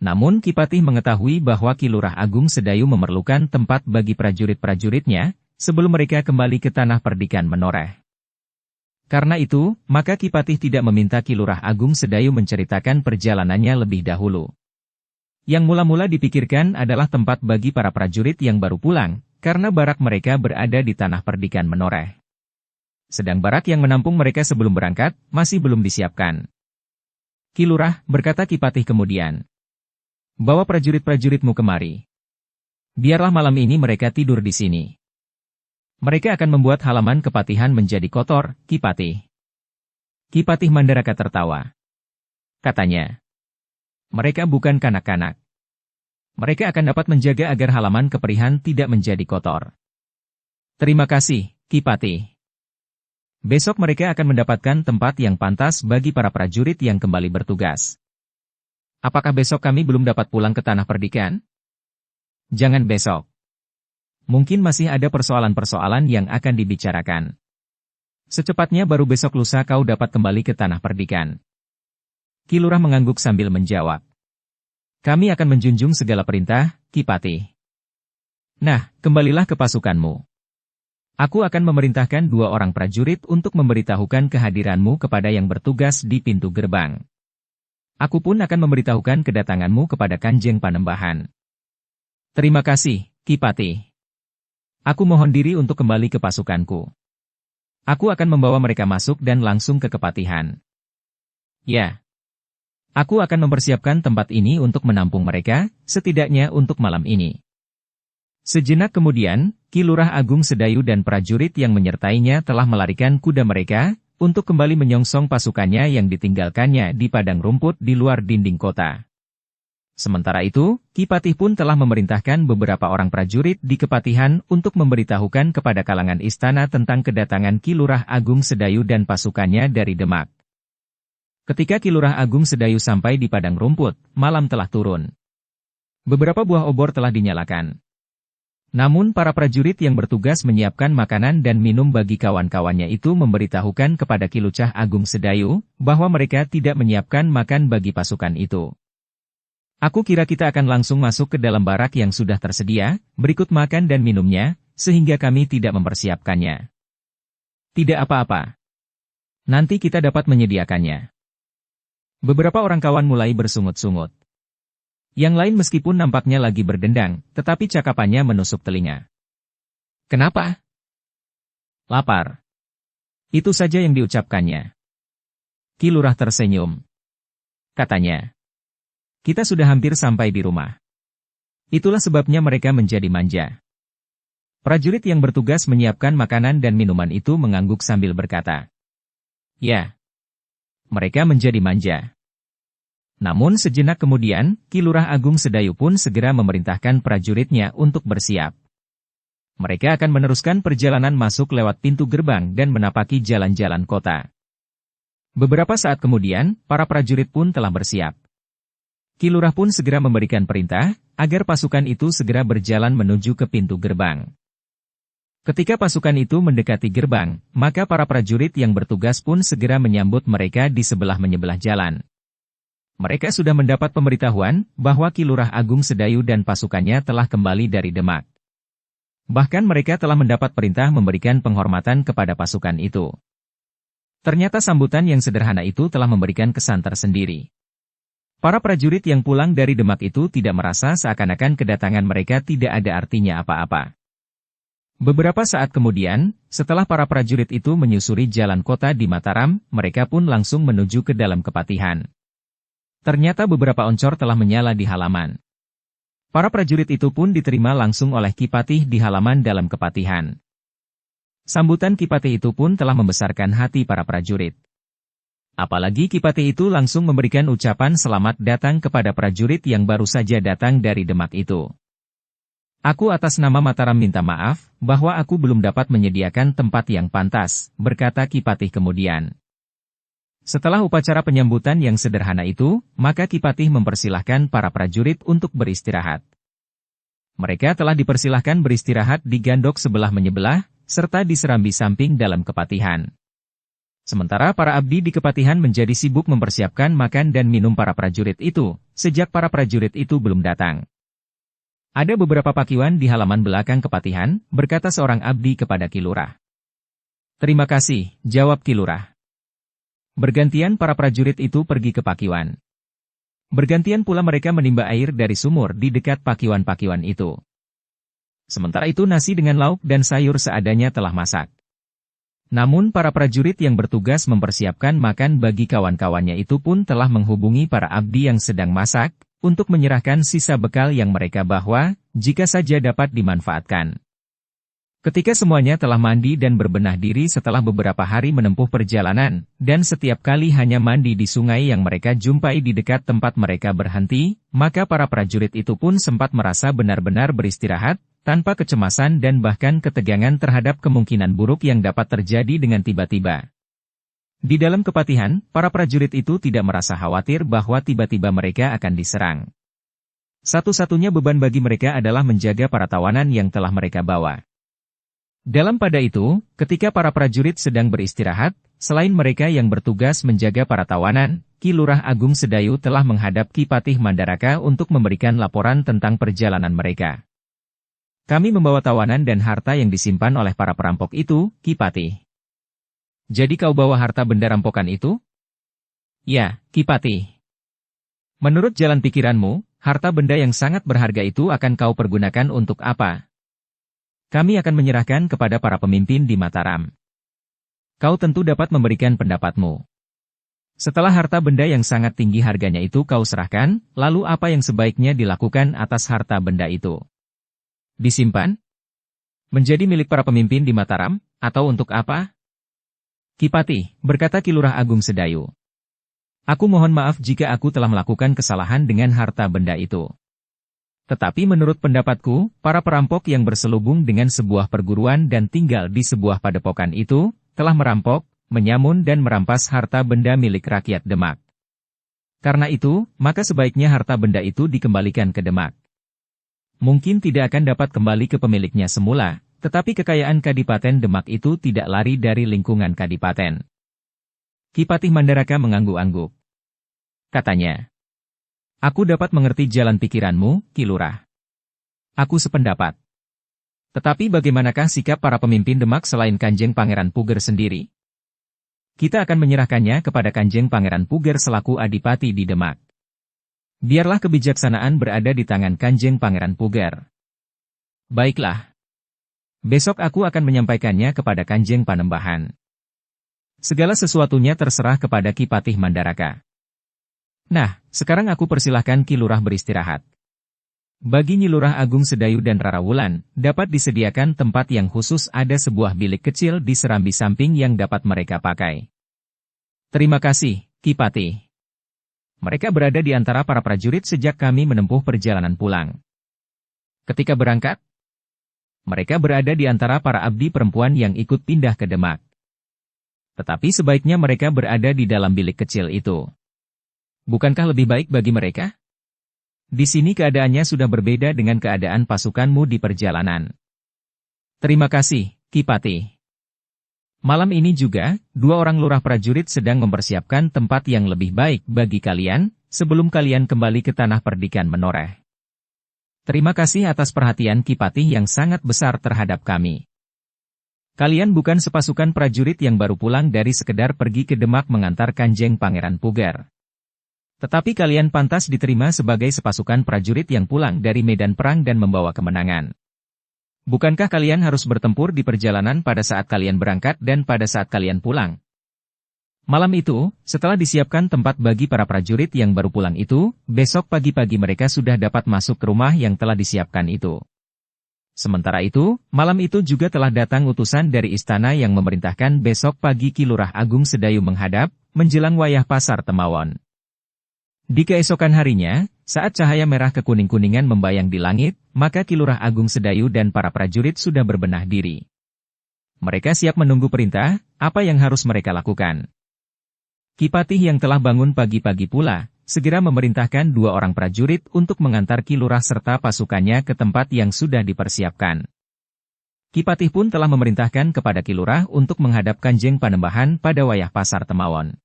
Namun Ki Patih mengetahui bahwa Ki Lurah Agung Sedayu memerlukan tempat bagi prajurit-prajuritnya, sebelum mereka kembali ke tanah perdikan menoreh. Karena itu, maka Ki Patih tidak meminta Ki Lurah Agung Sedayu menceritakan perjalanannya lebih dahulu. Yang mula-mula dipikirkan adalah tempat bagi para prajurit yang baru pulang, karena barak mereka berada di tanah perdikan menoreh. Sedang barak yang menampung mereka sebelum berangkat, masih belum disiapkan. "Ki Lurah," berkata Ki Patih kemudian, "bawa prajurit-prajuritmu kemari. Biarlah malam ini mereka tidur di sini. Mereka akan membuat halaman kepatihan menjadi kotor, Ki Patih." Ki Patih Mandaraka tertawa. Katanya, "Mereka bukan kanak-kanak. Mereka akan dapat menjaga agar halaman keperihan tidak menjadi kotor." "Terima kasih, Ki Patih. Besok mereka akan mendapatkan tempat yang pantas bagi para prajurit yang kembali bertugas." "Apakah besok kami belum dapat pulang ke tanah perdikan?" "Jangan besok. Mungkin masih ada persoalan-persoalan yang akan dibicarakan. Secepatnya baru besok lusa kau dapat kembali ke tanah perdikan." Ki Lurah mengangguk sambil menjawab, "Kami akan menjunjung segala perintah, Ki Patih." "Nah, kembalilah ke pasukanmu. Aku akan memerintahkan 2 orang prajurit untuk memberitahukan kehadiranmu kepada yang bertugas di pintu gerbang. Aku pun akan memberitahukan kedatanganmu kepada Kanjeng Panembahan." "Terima kasih, Ki Patih. Aku mohon diri untuk kembali ke pasukanku. Aku akan membawa mereka masuk dan langsung ke kepatihan." "Ya. Aku akan mempersiapkan tempat ini untuk menampung mereka, setidaknya untuk malam ini." Sejenak kemudian, Ki Lurah Agung Sedayu dan prajurit yang menyertainya telah melarikan kuda mereka, untuk kembali menyongsong pasukannya yang ditinggalkannya di padang rumput di luar dinding kota. Sementara itu, Ki Patih pun telah memerintahkan beberapa orang prajurit di kepatihan untuk memberitahukan kepada kalangan istana tentang kedatangan Ki Lurah Agung Sedayu dan pasukannya dari Demak. Ketika Ki Lurah Agung Sedayu sampai di padang rumput, malam telah turun. Beberapa buah obor telah dinyalakan. Namun para prajurit yang bertugas menyiapkan makanan dan minum bagi kawan-kawannya itu memberitahukan kepada Ki Lucah Agung Sedayu, bahwa mereka tidak menyiapkan makan bagi pasukan itu. "Aku kira kita akan langsung masuk ke dalam barak yang sudah tersedia, berikut makan dan minumnya, sehingga kami tidak mempersiapkannya." "Tidak apa-apa. Nanti kita dapat menyediakannya. Beberapa orang kawan mulai bersungut-sungut. Yang lain meskipun nampaknya lagi berdendang, tetapi cakapannya menusuk telinga. Kenapa? Lapar. Itu saja yang diucapkannya. Ki Lurah tersenyum. Katanya. Kita sudah hampir sampai di rumah. Itulah sebabnya mereka menjadi manja. Prajurit yang bertugas menyiapkan makanan dan minuman itu mengangguk sambil berkata. Ya. Mereka menjadi manja. Namun sejenak kemudian, Ki Lurah Agung Sedayu pun segera memerintahkan prajuritnya untuk bersiap. Mereka akan meneruskan perjalanan masuk lewat pintu gerbang dan menapaki jalan-jalan kota. Beberapa saat kemudian, para prajurit pun telah bersiap. Ki Lurah pun segera memberikan perintah, agar pasukan itu segera berjalan menuju ke pintu gerbang. Ketika pasukan itu mendekati gerbang, maka para prajurit yang bertugas pun segera menyambut mereka di sebelah menyebelah jalan. Mereka sudah mendapat pemberitahuan bahwa Ki Lurah Agung Sedayu dan pasukannya telah kembali dari Demak. Bahkan mereka telah mendapat perintah memberikan penghormatan kepada pasukan itu. Ternyata sambutan yang sederhana itu telah memberikan kesan tersendiri. Para prajurit yang pulang dari Demak itu tidak merasa seakan-akan kedatangan mereka tidak ada artinya apa-apa. Beberapa saat kemudian, setelah para prajurit itu menyusuri jalan kota di Mataram, mereka pun langsung menuju ke dalam kepatihan. Ternyata beberapa oncor telah menyala di halaman. Para prajurit itu pun diterima langsung oleh Ki Patih di halaman dalam kepatihan. Sambutan Ki Patih itu pun telah membesarkan hati para prajurit. Apalagi Ki Patih itu langsung memberikan ucapan selamat datang kepada prajurit yang baru saja datang dari Demak itu. Aku atas nama Mataram minta maaf, bahwa aku belum dapat menyediakan tempat yang pantas, berkata Ki Patih kemudian. Setelah upacara penyambutan yang sederhana itu, maka Ki Patih mempersilahkan para prajurit untuk beristirahat. Mereka telah dipersilahkan beristirahat di gandok sebelah menyebelah, serta di serambi samping dalam kepatihan. Sementara para abdi di kepatihan menjadi sibuk mempersiapkan makan dan minum para prajurit itu, sejak para prajurit itu belum datang. Ada beberapa pakiwan di halaman belakang kepatihan, berkata seorang abdi kepada Ki Lurah. Terima kasih, jawab Ki Lurah. Bergantian para prajurit itu pergi ke pakiwan. Bergantian pula mereka menimba air dari sumur di dekat pakiwan-pakiwan itu. Sementara itu nasi dengan lauk dan sayur seadanya telah masak. Namun para prajurit yang bertugas mempersiapkan makan bagi kawan-kawannya itu pun telah menghubungi para abdi yang sedang masak, untuk menyerahkan sisa bekal yang mereka bawa, jika saja dapat dimanfaatkan. Ketika semuanya telah mandi dan berbenah diri setelah beberapa hari menempuh perjalanan, dan setiap kali hanya mandi di sungai yang mereka jumpai di dekat tempat mereka berhenti, maka para prajurit itu pun sempat merasa benar-benar beristirahat, tanpa kecemasan dan bahkan ketegangan terhadap kemungkinan buruk yang dapat terjadi dengan tiba-tiba. Di dalam kepatihan, para prajurit itu tidak merasa khawatir bahwa tiba-tiba mereka akan diserang. Satu-satunya beban bagi mereka adalah menjaga para tawanan yang telah mereka bawa. Dalam pada itu, ketika para prajurit sedang beristirahat, selain mereka yang bertugas menjaga para tawanan, Ki Lurah Agung Sedayu telah menghadap Ki Patih Mandaraka untuk memberikan laporan tentang perjalanan mereka. Kami membawa tawanan dan harta yang disimpan oleh para perampok itu, Ki Patih. Jadi kau bawa harta benda rampokan itu? Ya, Ki Patih. Menurut jalan pikiranmu, harta benda yang sangat berharga itu akan kau pergunakan untuk apa? Kami akan menyerahkan kepada para pemimpin di Mataram. Kau tentu dapat memberikan pendapatmu. Setelah harta benda yang sangat tinggi harganya itu kau serahkan, lalu apa yang sebaiknya dilakukan atas harta benda itu? Disimpan? Menjadi milik para pemimpin di Mataram, atau untuk apa? Ki Patih, berkata Ki Lurah Agung Sedayu. Aku mohon maaf jika aku telah melakukan kesalahan dengan harta benda itu. Tetapi menurut pendapatku, para perampok yang berselubung dengan sebuah perguruan dan tinggal di sebuah padepokan itu, telah merampok, menyamun dan merampas harta benda milik rakyat Demak. Karena itu, maka sebaiknya harta benda itu dikembalikan ke Demak. Mungkin tidak akan dapat kembali ke pemiliknya semula, tetapi kekayaan Kadipaten Demak itu tidak lari dari lingkungan Kadipaten. Ki Patih Mandaraka mengangguk-angguk. Katanya. Aku dapat mengerti jalan pikiranmu, Ki Lurah. Aku sependapat. Tetapi bagaimanakah sikap para pemimpin Demak selain Kanjeng Pangeran Puger sendiri? Kita akan menyerahkannya kepada Kanjeng Pangeran Puger selaku Adipati di Demak. Biarlah kebijaksanaan berada di tangan Kanjeng Pangeran Puger. Baiklah. Besok aku akan menyampaikannya kepada Kanjeng Panembahan. Segala sesuatunya terserah kepada Ki Patih Mandaraka. Nah, sekarang aku persilahkan Ki Lurah beristirahat. Bagi Nyi Lurah Agung Sedayu dan Rara Wulan, dapat disediakan tempat yang khusus, ada sebuah bilik kecil di serambi samping yang dapat mereka pakai. Terima kasih, Ki Patih. Mereka berada di antara para prajurit sejak kami menempuh perjalanan pulang. Ketika berangkat, mereka berada di antara para abdi perempuan yang ikut pindah ke Demak. Tetapi sebaiknya mereka berada di dalam bilik kecil itu. Bukankah lebih baik bagi mereka? Di sini keadaannya sudah berbeda dengan keadaan pasukanmu di perjalanan. Terima kasih, Ki Patih. Malam ini juga, 2 orang lurah prajurit sedang mempersiapkan tempat yang lebih baik bagi kalian, sebelum kalian kembali ke tanah perdikan menoreh. Terima kasih atas perhatian Ki Patih yang sangat besar terhadap kami. Kalian bukan sepasukan prajurit yang baru pulang dari sekedar pergi ke Demak mengantar Kanjeng Pangeran Puger. Tetapi kalian pantas diterima sebagai sepasukan prajurit yang pulang dari medan perang dan membawa kemenangan. Bukankah kalian harus bertempur di perjalanan pada saat kalian berangkat dan pada saat kalian pulang? Malam itu, setelah disiapkan tempat bagi para prajurit yang baru pulang itu, besok pagi-pagi mereka sudah dapat masuk ke rumah yang telah disiapkan itu. Sementara itu, malam itu juga telah datang utusan dari istana yang memerintahkan besok pagi Ki Lurah Agung Sedayu menghadap, menjelang wayah pasar Temawon. Di keesokan harinya, saat cahaya merah kekuning-kuningan membayang di langit, maka Ki Lurah Agung Sedayu dan para prajurit sudah berbenah diri. Mereka siap menunggu perintah, apa yang harus mereka lakukan. Ki Patih yang telah bangun pagi-pagi pula, segera memerintahkan 2 orang prajurit untuk mengantar Ki Lurah serta pasukannya ke tempat yang sudah dipersiapkan. Ki Patih pun telah memerintahkan kepada Ki Lurah untuk menghadap Kanjeng Panembahan pada wayah pasar Temawon.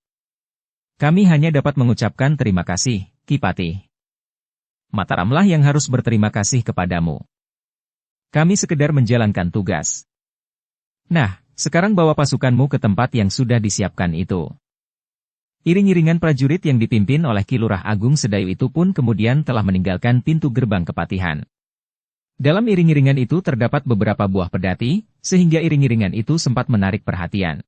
Kami hanya dapat mengucapkan terima kasih, Ki Patih. Mataramlah yang harus berterima kasih kepadamu. Kami sekedar menjalankan tugas. Nah, sekarang bawa pasukanmu ke tempat yang sudah disiapkan itu. Iring-iringan prajurit yang dipimpin oleh Ki Lurah Agung Sedayu itu pun kemudian telah meninggalkan pintu gerbang kepatihan. Dalam iring-iringan itu terdapat beberapa buah pedati, sehingga iring-iringan itu sempat menarik perhatian.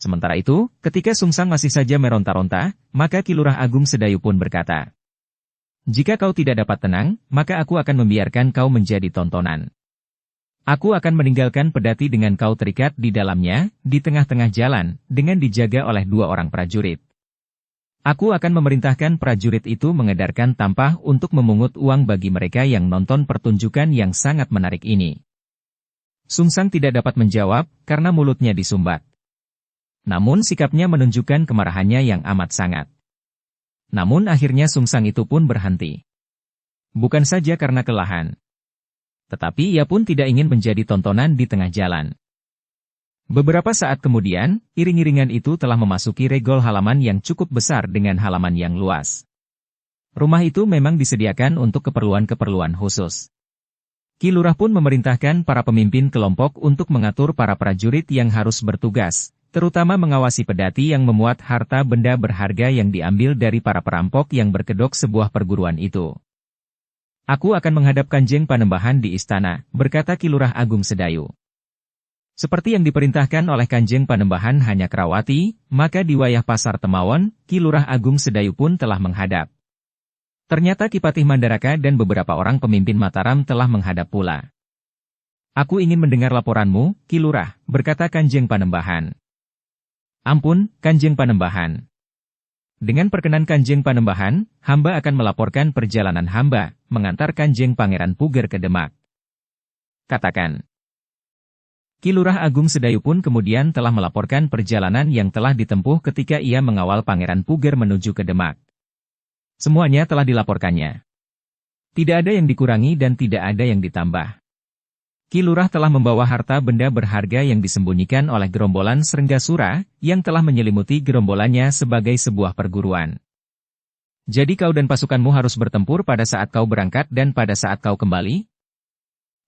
Sementara itu, ketika Sungsang masih saja meronta-ronta, maka Ki Lurah Agung Sedayu pun berkata, "Jika kau tidak dapat tenang, maka aku akan membiarkan kau menjadi tontonan. Aku akan meninggalkan pedati dengan kau terikat di dalamnya, di tengah-tengah jalan, dengan dijaga oleh 2 orang prajurit. Aku akan memerintahkan prajurit itu mengedarkan tampah untuk memungut uang bagi mereka yang nonton pertunjukan yang sangat menarik ini." Sungsang tidak dapat menjawab, karena mulutnya disumbat. Namun sikapnya menunjukkan kemarahannya yang amat sangat. Namun akhirnya Sungsang itu pun berhenti. Bukan saja karena kelelahan. Tetapi ia pun tidak ingin menjadi tontonan di tengah jalan. Beberapa saat kemudian, iring-iringan itu telah memasuki regol halaman yang cukup besar dengan halaman yang luas. Rumah itu memang disediakan untuk keperluan-keperluan khusus. Ki Lurah pun memerintahkan para pemimpin kelompok untuk mengatur para prajurit yang harus bertugas, terutama mengawasi pedati yang memuat harta benda berharga yang diambil dari para perampok yang berkedok sebuah perguruan itu. "Aku akan menghadap Kanjeng Panembahan di istana," berkata Ki Lurah Agung Sedayu. Seperti yang diperintahkan oleh Kanjeng Panembahan hanya Krawati, maka di wayah pasar Temawon, Ki Lurah Agung Sedayu pun telah menghadap. Ternyata Ki Patih Mandaraka dan beberapa orang pemimpin Mataram telah menghadap pula. "Aku ingin mendengar laporanmu, Ki Lurah," berkata Kanjeng Panembahan. "Ampun, Kanjeng Panembahan. Dengan perkenan Kanjeng Panembahan, hamba akan melaporkan perjalanan hamba, mengantar Kanjeng Pangeran Puger ke Demak." "Katakan." Ki Lurah Agung Sedayu pun kemudian telah melaporkan perjalanan yang telah ditempuh ketika ia mengawal Pangeran Puger menuju ke Demak. Semuanya telah dilaporkannya. Tidak ada yang dikurangi dan tidak ada yang ditambah. Ki Lurah telah membawa harta benda berharga yang disembunyikan oleh gerombolan Srenggasura, yang telah menyelimuti gerombolannya sebagai sebuah perguruan. "Jadi kau dan pasukanmu harus bertempur pada saat kau berangkat dan pada saat kau kembali?"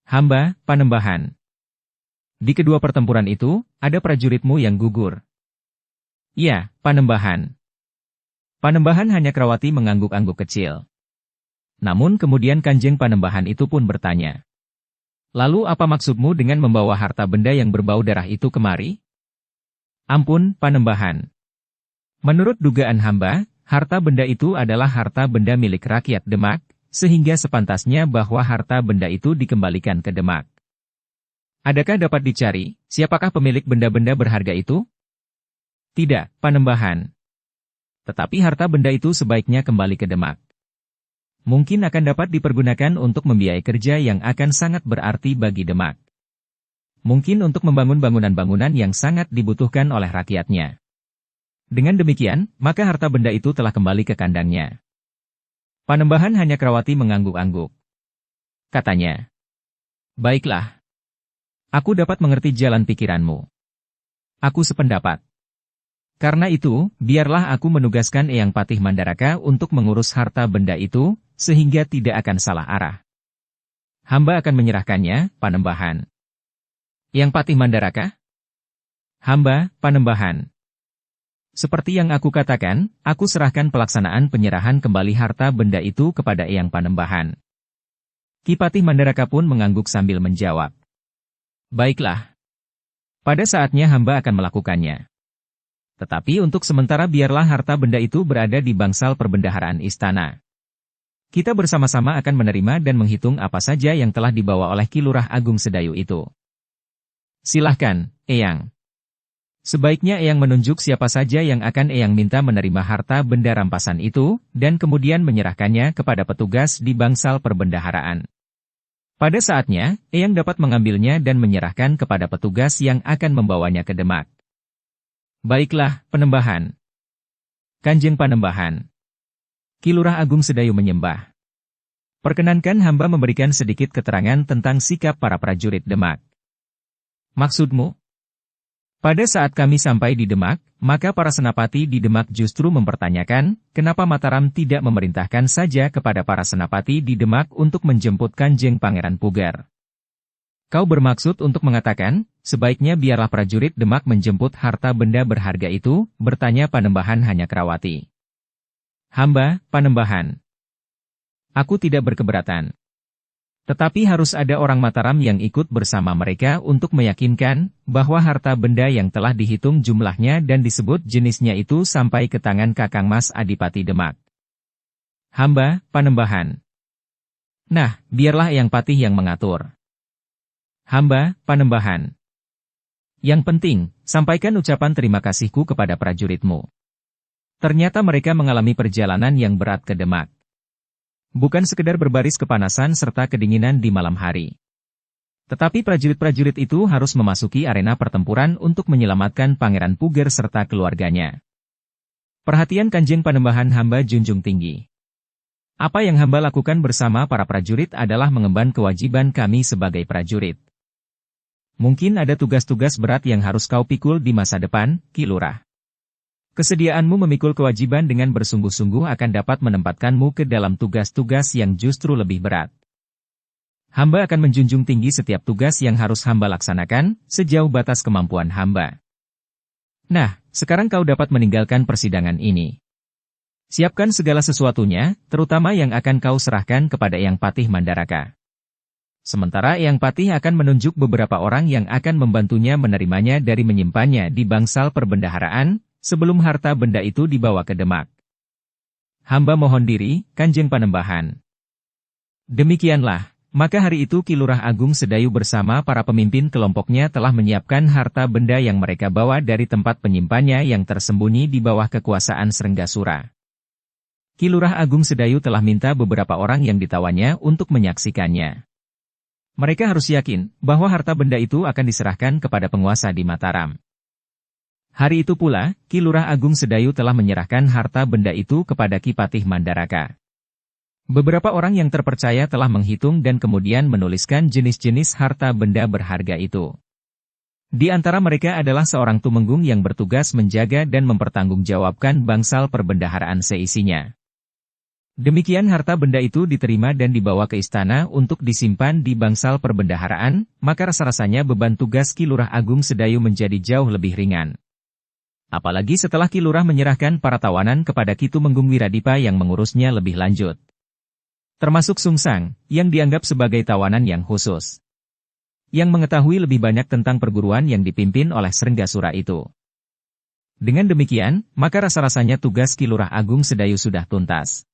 "Hamba, Panembahan. Di kedua pertempuran itu, ada prajuritmu yang gugur." Ya, Panembahan. Panembahan hanya Krawati mengangguk-angguk kecil. Namun kemudian Kanjeng Panembahan itu pun bertanya. Lalu apa maksudmu dengan membawa harta benda yang berbau darah itu kemari? Ampun, Panembahan. Menurut dugaan hamba, harta benda itu adalah harta benda milik rakyat Demak, sehingga sepantasnya bahwa harta benda itu dikembalikan ke Demak. Adakah dapat dicari, siapakah pemilik benda-benda berharga itu? Tidak, Panembahan. Tetapi harta benda itu sebaiknya kembali ke Demak. Mungkin akan dapat dipergunakan untuk membiayai kerja yang akan sangat berarti bagi Demak. Mungkin untuk membangun bangunan-bangunan yang sangat dibutuhkan oleh rakyatnya. Dengan demikian, maka harta benda itu telah kembali ke kandangnya. Panembahan hanya Krawati mengangguk-angguk. Katanya, baiklah. Aku dapat mengerti jalan pikiranmu. Aku sependapat. Karena itu, biarlah aku menugaskan Eyang Patih Mandaraka untuk mengurus harta benda itu, sehingga tidak akan salah arah. Hamba akan menyerahkannya, Panembahan. Eyang Patih Mandaraka? Hamba, Panembahan. Seperti yang aku katakan, aku serahkan pelaksanaan penyerahan kembali harta benda itu kepada Eyang Panembahan. Ki Patih Mandaraka pun mengangguk sambil menjawab. Baiklah. Pada saatnya hamba akan melakukannya. Tetapi untuk sementara biarlah harta benda itu berada di bangsal perbendaharaan istana. Kita bersama-sama akan menerima dan menghitung apa saja yang telah dibawa oleh Ki Lurah Agung Sedayu itu. Silahkan, Eyang. Sebaiknya Eyang menunjuk siapa saja yang akan Eyang minta menerima harta benda rampasan itu, dan kemudian menyerahkannya kepada petugas di bangsal perbendaharaan. Pada saatnya, Eyang dapat mengambilnya dan menyerahkan kepada petugas yang akan membawanya ke Demak. Baiklah, Panembahan. Kanjeng Panembahan. Ki Lurah Agung Sedayu menyembah. Perkenankan hamba memberikan sedikit keterangan tentang sikap para prajurit Demak. Maksudmu? Pada saat kami sampai di Demak, maka para senapati di Demak justru mempertanyakan, kenapa Mataram tidak memerintahkan saja kepada para senapati di Demak untuk menjemput Kanjeng Pangeran Pugar. Kau bermaksud untuk mengatakan, sebaiknya biarlah prajurit Demak menjemput harta benda berharga itu, bertanya Panembahan hanya Krawati. Hamba, Panembahan. Aku tidak berkeberatan. Tetapi harus ada orang Mataram yang ikut bersama mereka untuk meyakinkan bahwa harta benda yang telah dihitung jumlahnya dan disebut jenisnya itu sampai ke tangan Kakang Mas Adipati Demak. Hamba, Panembahan. Nah, biarlah Eyang Patih yang mengatur. Hamba, Panembahan. Yang penting, sampaikan ucapan terima kasihku kepada prajuritmu. Ternyata mereka mengalami perjalanan yang berat ke Demak. Bukan sekedar berbaris kepanasan serta kedinginan di malam hari. Tetapi prajurit-prajurit itu harus memasuki arena pertempuran untuk menyelamatkan Pangeran Pugar serta keluarganya. Perhatian Kanjeng Panembahan hamba junjung tinggi. Apa yang hamba lakukan bersama para prajurit adalah mengemban kewajiban kami sebagai prajurit. Mungkin ada tugas-tugas berat yang harus kau pikul di masa depan, Ki Lurah. Kesediaanmu memikul kewajiban dengan bersungguh-sungguh akan dapat menempatkanmu ke dalam tugas-tugas yang justru lebih berat. Hamba akan menjunjung tinggi setiap tugas yang harus hamba laksanakan, sejauh batas kemampuan hamba. Nah, sekarang kau dapat meninggalkan persidangan ini. Siapkan segala sesuatunya, terutama yang akan kau serahkan kepada Eyang Patih Mandaraka. Sementara Eyang Patih akan menunjuk beberapa orang yang akan membantunya menerimanya dari menyimpannya di bangsal perbendaharaan, sebelum harta benda itu dibawa ke Demak. Hamba mohon diri, Kanjeng Panembahan. Demikianlah, maka hari itu Ki Lurah Agung Sedayu bersama para pemimpin kelompoknya telah menyiapkan harta benda yang mereka bawa dari tempat penyimpannya yang tersembunyi di bawah kekuasaan Srenggasura. Ki Lurah Agung Sedayu telah minta beberapa orang yang ditawannya untuk menyaksikannya. Mereka harus yakin bahwa harta benda itu akan diserahkan kepada penguasa di Mataram. Hari itu pula, Ki Lurah Agung Sedayu telah menyerahkan harta benda itu kepada Ki Patih Mandaraka. Beberapa orang yang terpercaya telah menghitung dan kemudian menuliskan jenis-jenis harta benda berharga itu. Di antara mereka adalah seorang tumenggung yang bertugas menjaga dan mempertanggungjawabkan bangsal perbendaharaan seisinya. Demikian harta benda itu diterima dan dibawa ke istana untuk disimpan di bangsal perbendaharaan, maka rasa-rasanya beban tugas Ki Lurah Agung Sedayu menjadi jauh lebih ringan. Apalagi setelah Ki Lurah menyerahkan para tawanan kepada Ki Tumenggung Wiradipa yang mengurusnya lebih lanjut. Termasuk Sungsang, yang dianggap sebagai tawanan yang khusus. Yang mengetahui lebih banyak tentang perguruan yang dipimpin oleh Srenggasura itu. Dengan demikian, maka rasa-rasanya tugas Ki Lurah Agung Sedayu sudah tuntas.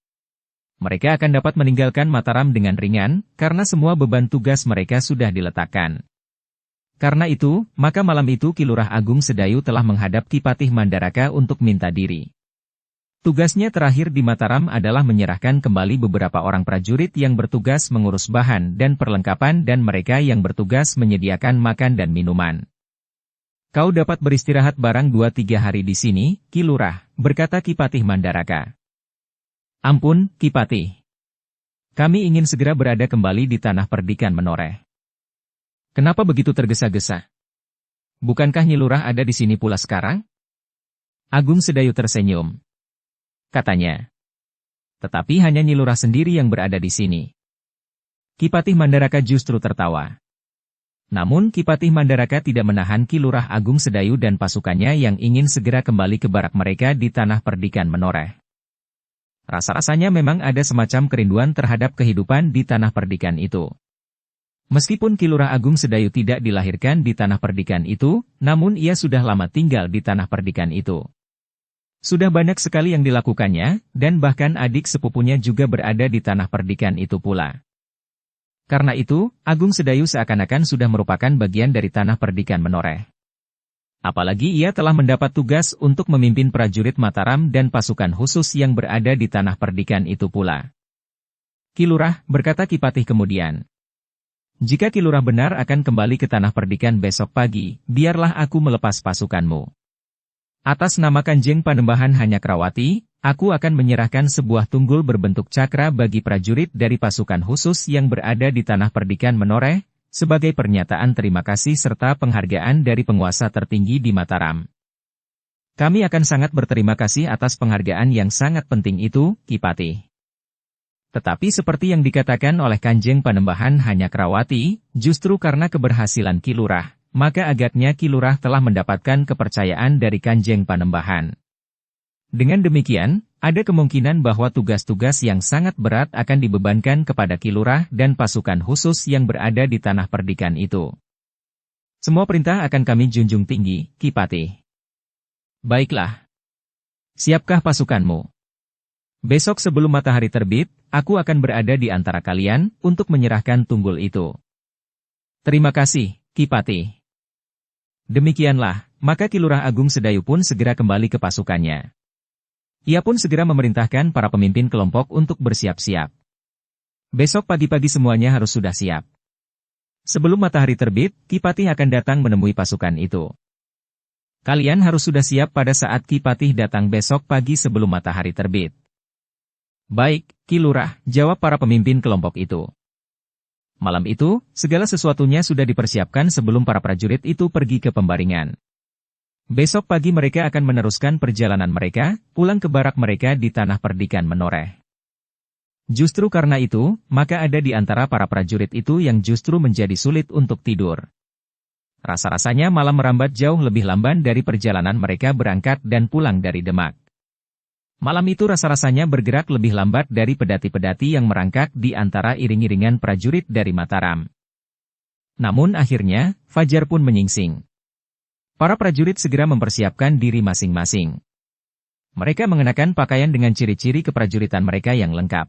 Mereka akan dapat meninggalkan Mataram dengan ringan, karena semua beban tugas mereka sudah diletakkan. Karena itu, maka malam itu Ki Lurah Agung Sedayu telah menghadap Ki Patih Mandaraka untuk minta diri. Tugasnya terakhir di Mataram adalah menyerahkan kembali beberapa orang prajurit yang bertugas mengurus bahan dan perlengkapan dan mereka yang bertugas menyediakan makan dan minuman. Kau dapat beristirahat barang 2-3 hari di sini, Ki Lurah, berkata Ki Patih Mandaraka. Ampun, Ki Patih. Kami ingin segera berada kembali di tanah perdikan Menoreh. Kenapa begitu tergesa-gesa? Bukankah Nyi Lurah ada di sini pula sekarang? Agung Sedayu tersenyum. Katanya. Tetapi hanya Nyi Lurah sendiri yang berada di sini. Ki Patih Mandaraka justru tertawa. Namun Ki Patih Mandaraka tidak menahan Ki Lurah Agung Sedayu dan pasukannya yang ingin segera kembali ke barak mereka di tanah perdikan Menoreh. Rasa-rasanya memang ada semacam kerinduan terhadap kehidupan di tanah perdikan itu. Meskipun Ki Lurah Agung Sedayu tidak dilahirkan di tanah perdikan itu, namun ia sudah lama tinggal di tanah perdikan itu. Sudah banyak sekali yang dilakukannya, dan bahkan adik sepupunya juga berada di tanah perdikan itu pula. Karena itu, Agung Sedayu seakan-akan sudah merupakan bagian dari tanah perdikan Menoreh. Apalagi ia telah mendapat tugas untuk memimpin prajurit Mataram dan pasukan khusus yang berada di tanah perdikan itu pula. Ki Lurah, berkata Ki Patih kemudian. Jika Ki Lurah benar akan kembali ke tanah perdikan besok pagi, biarlah aku melepas pasukanmu. Atas nama Kanjeng Panembahan Hanyakrawati, aku akan menyerahkan sebuah tunggul berbentuk cakra bagi prajurit dari pasukan khusus yang berada di tanah perdikan Menoreh, sebagai pernyataan terima kasih serta penghargaan dari penguasa tertinggi di Mataram. Kami akan sangat berterima kasih atas penghargaan yang sangat penting itu, Ki Patih. Tetapi seperti yang dikatakan oleh Kanjeng Panembahan Hanyakrawati, justru karena keberhasilan Ki Lurah, maka agaknya Ki Lurah telah mendapatkan kepercayaan dari Kanjeng Panembahan. Dengan demikian, ada kemungkinan bahwa tugas-tugas yang sangat berat akan dibebankan kepada Ki Lurah dan pasukan khusus yang berada di tanah perdikan itu. Semua perintah akan kami junjung tinggi, Ki Patih. Baiklah. Siapkah pasukanmu? Besok sebelum matahari terbit, aku akan berada di antara kalian untuk menyerahkan tunggul itu. Terima kasih, Ki Patih. Demikianlah, maka Ki Lurah Agung Sedayu pun segera kembali ke pasukannya. Ia pun segera memerintahkan para pemimpin kelompok untuk bersiap-siap. Besok pagi-pagi semuanya harus sudah siap. Sebelum matahari terbit, Ki Patih akan datang menemui pasukan itu. Kalian harus sudah siap pada saat Ki Patih datang besok pagi sebelum matahari terbit. Baik, Ki Lurah, jawab para pemimpin kelompok itu. Malam itu, segala sesuatunya sudah dipersiapkan sebelum para prajurit itu pergi ke pembaringan. Besok pagi mereka akan meneruskan perjalanan mereka, pulang ke barak mereka di tanah perdikan Menoreh. Justru karena itu, maka ada di antara para prajurit itu yang justru menjadi sulit untuk tidur. Rasa-rasanya malam merambat jauh lebih lamban dari perjalanan mereka berangkat dan pulang dari Demak. Malam itu rasa-rasanya bergerak lebih lambat dari pedati-pedati yang merangkak di antara iring-iringan prajurit dari Mataram. Namun akhirnya, fajar pun menyingsing. Para prajurit segera mempersiapkan diri masing-masing. Mereka mengenakan pakaian dengan ciri-ciri keprajuritan mereka yang lengkap.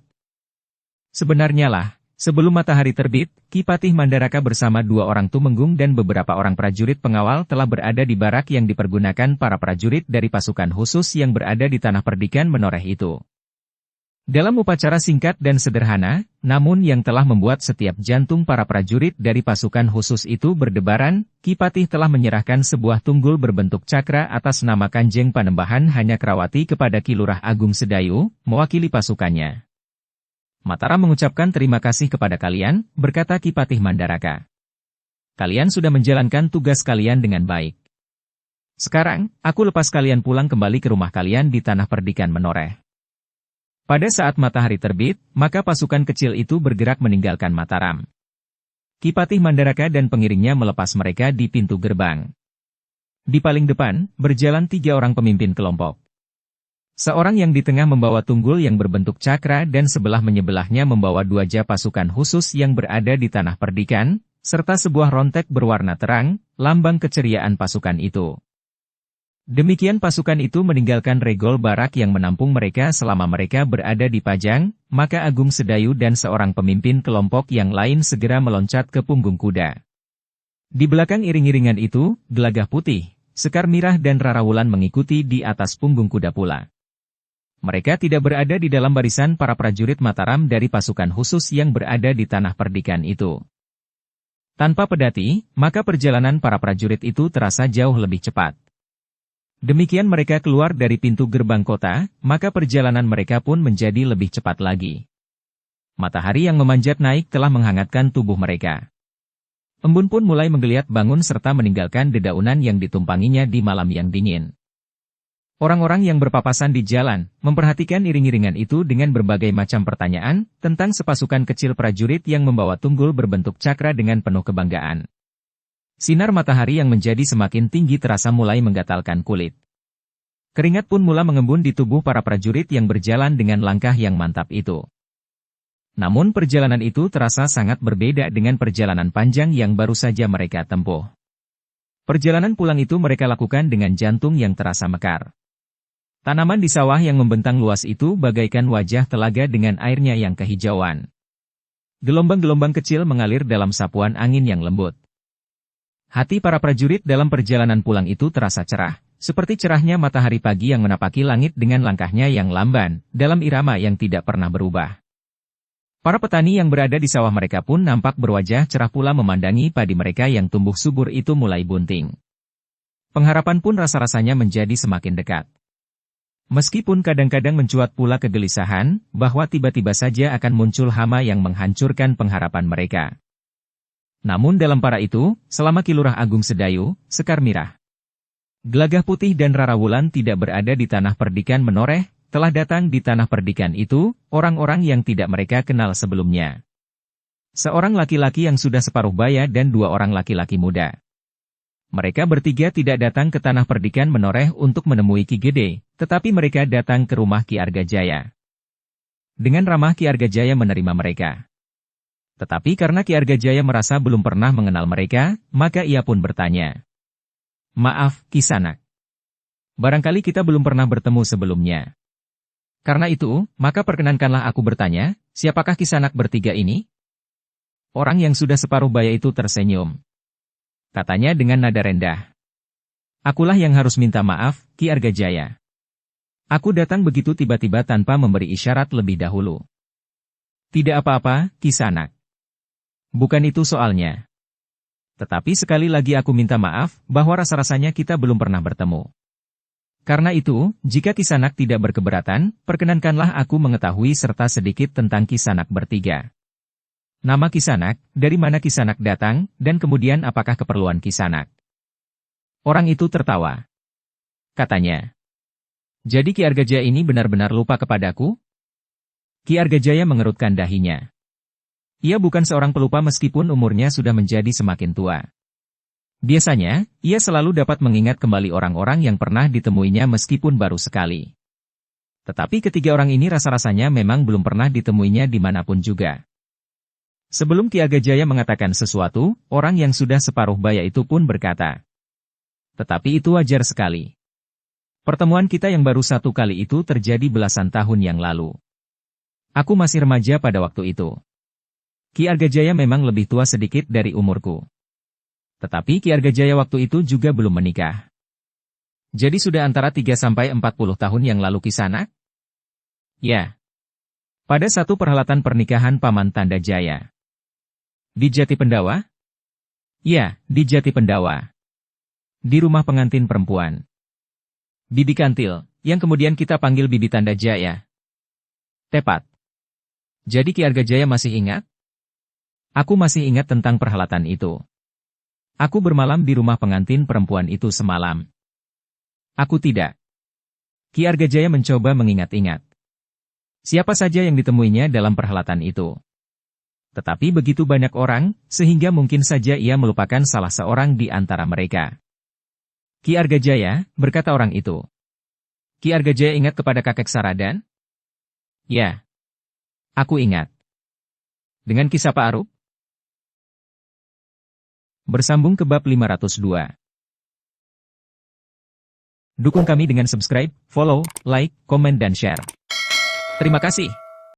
Sebenarnya lah, sebelum matahari terbit, Ki Patih Mandaraka bersama 2 orang tumenggung dan beberapa orang prajurit pengawal telah berada di barak yang dipergunakan para prajurit dari pasukan khusus yang berada di tanah perdikan Menoreh itu. Dalam upacara singkat dan sederhana, namun yang telah membuat setiap jantung para prajurit dari pasukan khusus itu berdebaran, Ki Patih telah menyerahkan sebuah tunggul berbentuk cakra atas nama Kanjeng Panembahan Hanyakrawati kepada Ki Lurah Agung Sedayu, mewakili pasukannya. Mataram mengucapkan terima kasih kepada kalian, berkata Ki Patih Mandaraka. Kalian sudah menjalankan tugas kalian dengan baik. Sekarang, aku lepas kalian pulang kembali ke rumah kalian di tanah perdikan Menoreh. Pada saat matahari terbit, maka pasukan kecil itu bergerak meninggalkan Mataram. Ki Patih Mandaraka dan pengiringnya melepas mereka di pintu gerbang. Di paling depan, berjalan 3 orang pemimpin kelompok. Seorang yang di tengah membawa tunggul yang berbentuk cakra dan sebelah menyebelahnya membawa 2 ja pasukan khusus yang berada di tanah perdikan, serta sebuah rontek berwarna terang, lambang keceriaan pasukan itu. Demikian pasukan itu meninggalkan regol barak yang menampung mereka selama mereka berada di Pajang, maka Agung Sedayu dan seorang pemimpin kelompok yang lain segera meloncat ke punggung kuda. Di belakang iring-iringan itu, Gelagah Putih, Sekar Mirah dan Rarawulan mengikuti di atas punggung kuda pula. Mereka tidak berada di dalam barisan para prajurit Mataram dari pasukan khusus yang berada di tanah perdikan itu. Tanpa pedati, maka perjalanan para prajurit itu terasa jauh lebih cepat. Demikian mereka keluar dari pintu gerbang kota, maka perjalanan mereka pun menjadi lebih cepat lagi. Matahari yang memanjat naik telah menghangatkan tubuh mereka. Embun pun mulai menggeliat bangun serta meninggalkan dedaunan yang ditumpanginya di malam yang dingin. Orang-orang yang berpapasan di jalan, memperhatikan iring-iringan itu dengan berbagai macam pertanyaan, tentang sepasukan kecil prajurit yang membawa tunggul berbentuk cakra dengan penuh kebanggaan. Sinar matahari yang menjadi semakin tinggi terasa mulai menggatalkan kulit. Keringat pun mula mengembun di tubuh para prajurit yang berjalan dengan langkah yang mantap itu. Namun perjalanan itu terasa sangat berbeda dengan perjalanan panjang yang baru saja mereka tempuh. Perjalanan pulang itu mereka lakukan dengan jantung yang terasa mekar. Tanaman di sawah yang membentang luas itu bagaikan wajah telaga dengan airnya yang kehijauan. Gelombang-gelombang kecil mengalir dalam sapuan angin yang lembut. Hati para prajurit dalam perjalanan pulang itu terasa cerah, seperti cerahnya matahari pagi yang menapaki langit dengan langkahnya yang lamban, dalam irama yang tidak pernah berubah. Para petani yang berada di sawah mereka pun nampak berwajah cerah pula memandangi padi mereka yang tumbuh subur itu mulai bunting. Pengharapan pun rasa-rasanya menjadi semakin dekat. Meskipun kadang-kadang mencuat pula kegelisahan, bahwa tiba-tiba saja akan muncul hama yang menghancurkan pengharapan mereka. Namun dalam para itu, selama Ki Lurah Agung Sedayu, Sekar Mirah, Gelagah Putih dan Rarawulan tidak berada di tanah perdikan menoreh, telah datang di tanah perdikan itu, orang-orang yang tidak mereka kenal sebelumnya. Seorang laki-laki yang sudah separuh baya dan 2 orang laki-laki muda. Mereka bertiga tidak datang ke tanah perdikan menoreh untuk menemui Ki Gede, tetapi mereka datang ke rumah Ki Argajaya. Dengan ramah Ki Argajaya menerima mereka. Tetapi karena Ki Argajaya merasa belum pernah mengenal mereka, maka ia pun bertanya. Maaf, Kisanak. Barangkali kita belum pernah bertemu sebelumnya. Karena itu, maka perkenankanlah aku bertanya, siapakah Kisanak bertiga ini? Orang yang sudah separuh baya itu tersenyum. Katanya dengan nada rendah. Akulah yang harus minta maaf, Ki Argajaya. Aku datang begitu tiba-tiba tanpa memberi isyarat lebih dahulu. Tidak apa-apa, Kisanak. Bukan itu soalnya. Tetapi sekali lagi aku minta maaf, bahwa rasa-rasanya kita belum pernah bertemu. Karena itu, jika Kisanak tidak berkeberatan, perkenankanlah aku mengetahui serta sedikit tentang Kisanak bertiga. Nama Kisanak, dari mana Kisanak datang, dan kemudian apakah keperluan Kisanak? Orang itu tertawa. Katanya. Jadi Ki Argajaya ini benar-benar lupa kepadaku? Ki Argajaya mengerutkan dahinya. Ia bukan seorang pelupa meskipun umurnya sudah menjadi semakin tua. Biasanya, ia selalu dapat mengingat kembali orang-orang yang pernah ditemuinya meskipun baru sekali. Tetapi ketiga orang ini rasa-rasanya memang belum pernah ditemuinya dimanapun juga. Sebelum Ki Argajaya mengatakan sesuatu, orang yang sudah separuh baya itu pun berkata. Tetapi itu wajar sekali. Pertemuan kita yang baru 1 kali itu terjadi belasan tahun yang lalu. Aku masih remaja pada waktu itu. Ki Argajaya memang lebih tua sedikit dari umurku. Tetapi Ki Argajaya waktu itu juga belum menikah. Jadi sudah antara 3-40 tahun yang lalu Kisanak? Ya. Pada satu perhelatan pernikahan Paman Tanda Jaya. Di Jati Pendawa? Ya, di Jati Pendawa. Di rumah pengantin perempuan. Bibi Kantil, yang kemudian kita panggil Bibi Tanda Jaya. Tepat. Jadi Ki Argajaya masih ingat? Aku masih ingat tentang perhelatan itu. Aku bermalam di rumah pengantin perempuan itu semalam. Aku tidak. Ki Argajaya mencoba mengingat-ingat. Siapa saja yang ditemuinya dalam perhelatan itu. Tetapi begitu banyak orang, sehingga mungkin saja ia melupakan salah seorang di antara mereka. Ki Argajaya, berkata orang itu. Ki Argajaya ingat kepada kakek Saradan? Ya, aku ingat. Dengan kisah Pak Arup? Bersambung ke bab 502. Dukung kami dengan subscribe, follow, like, komen dan share. Terima kasih.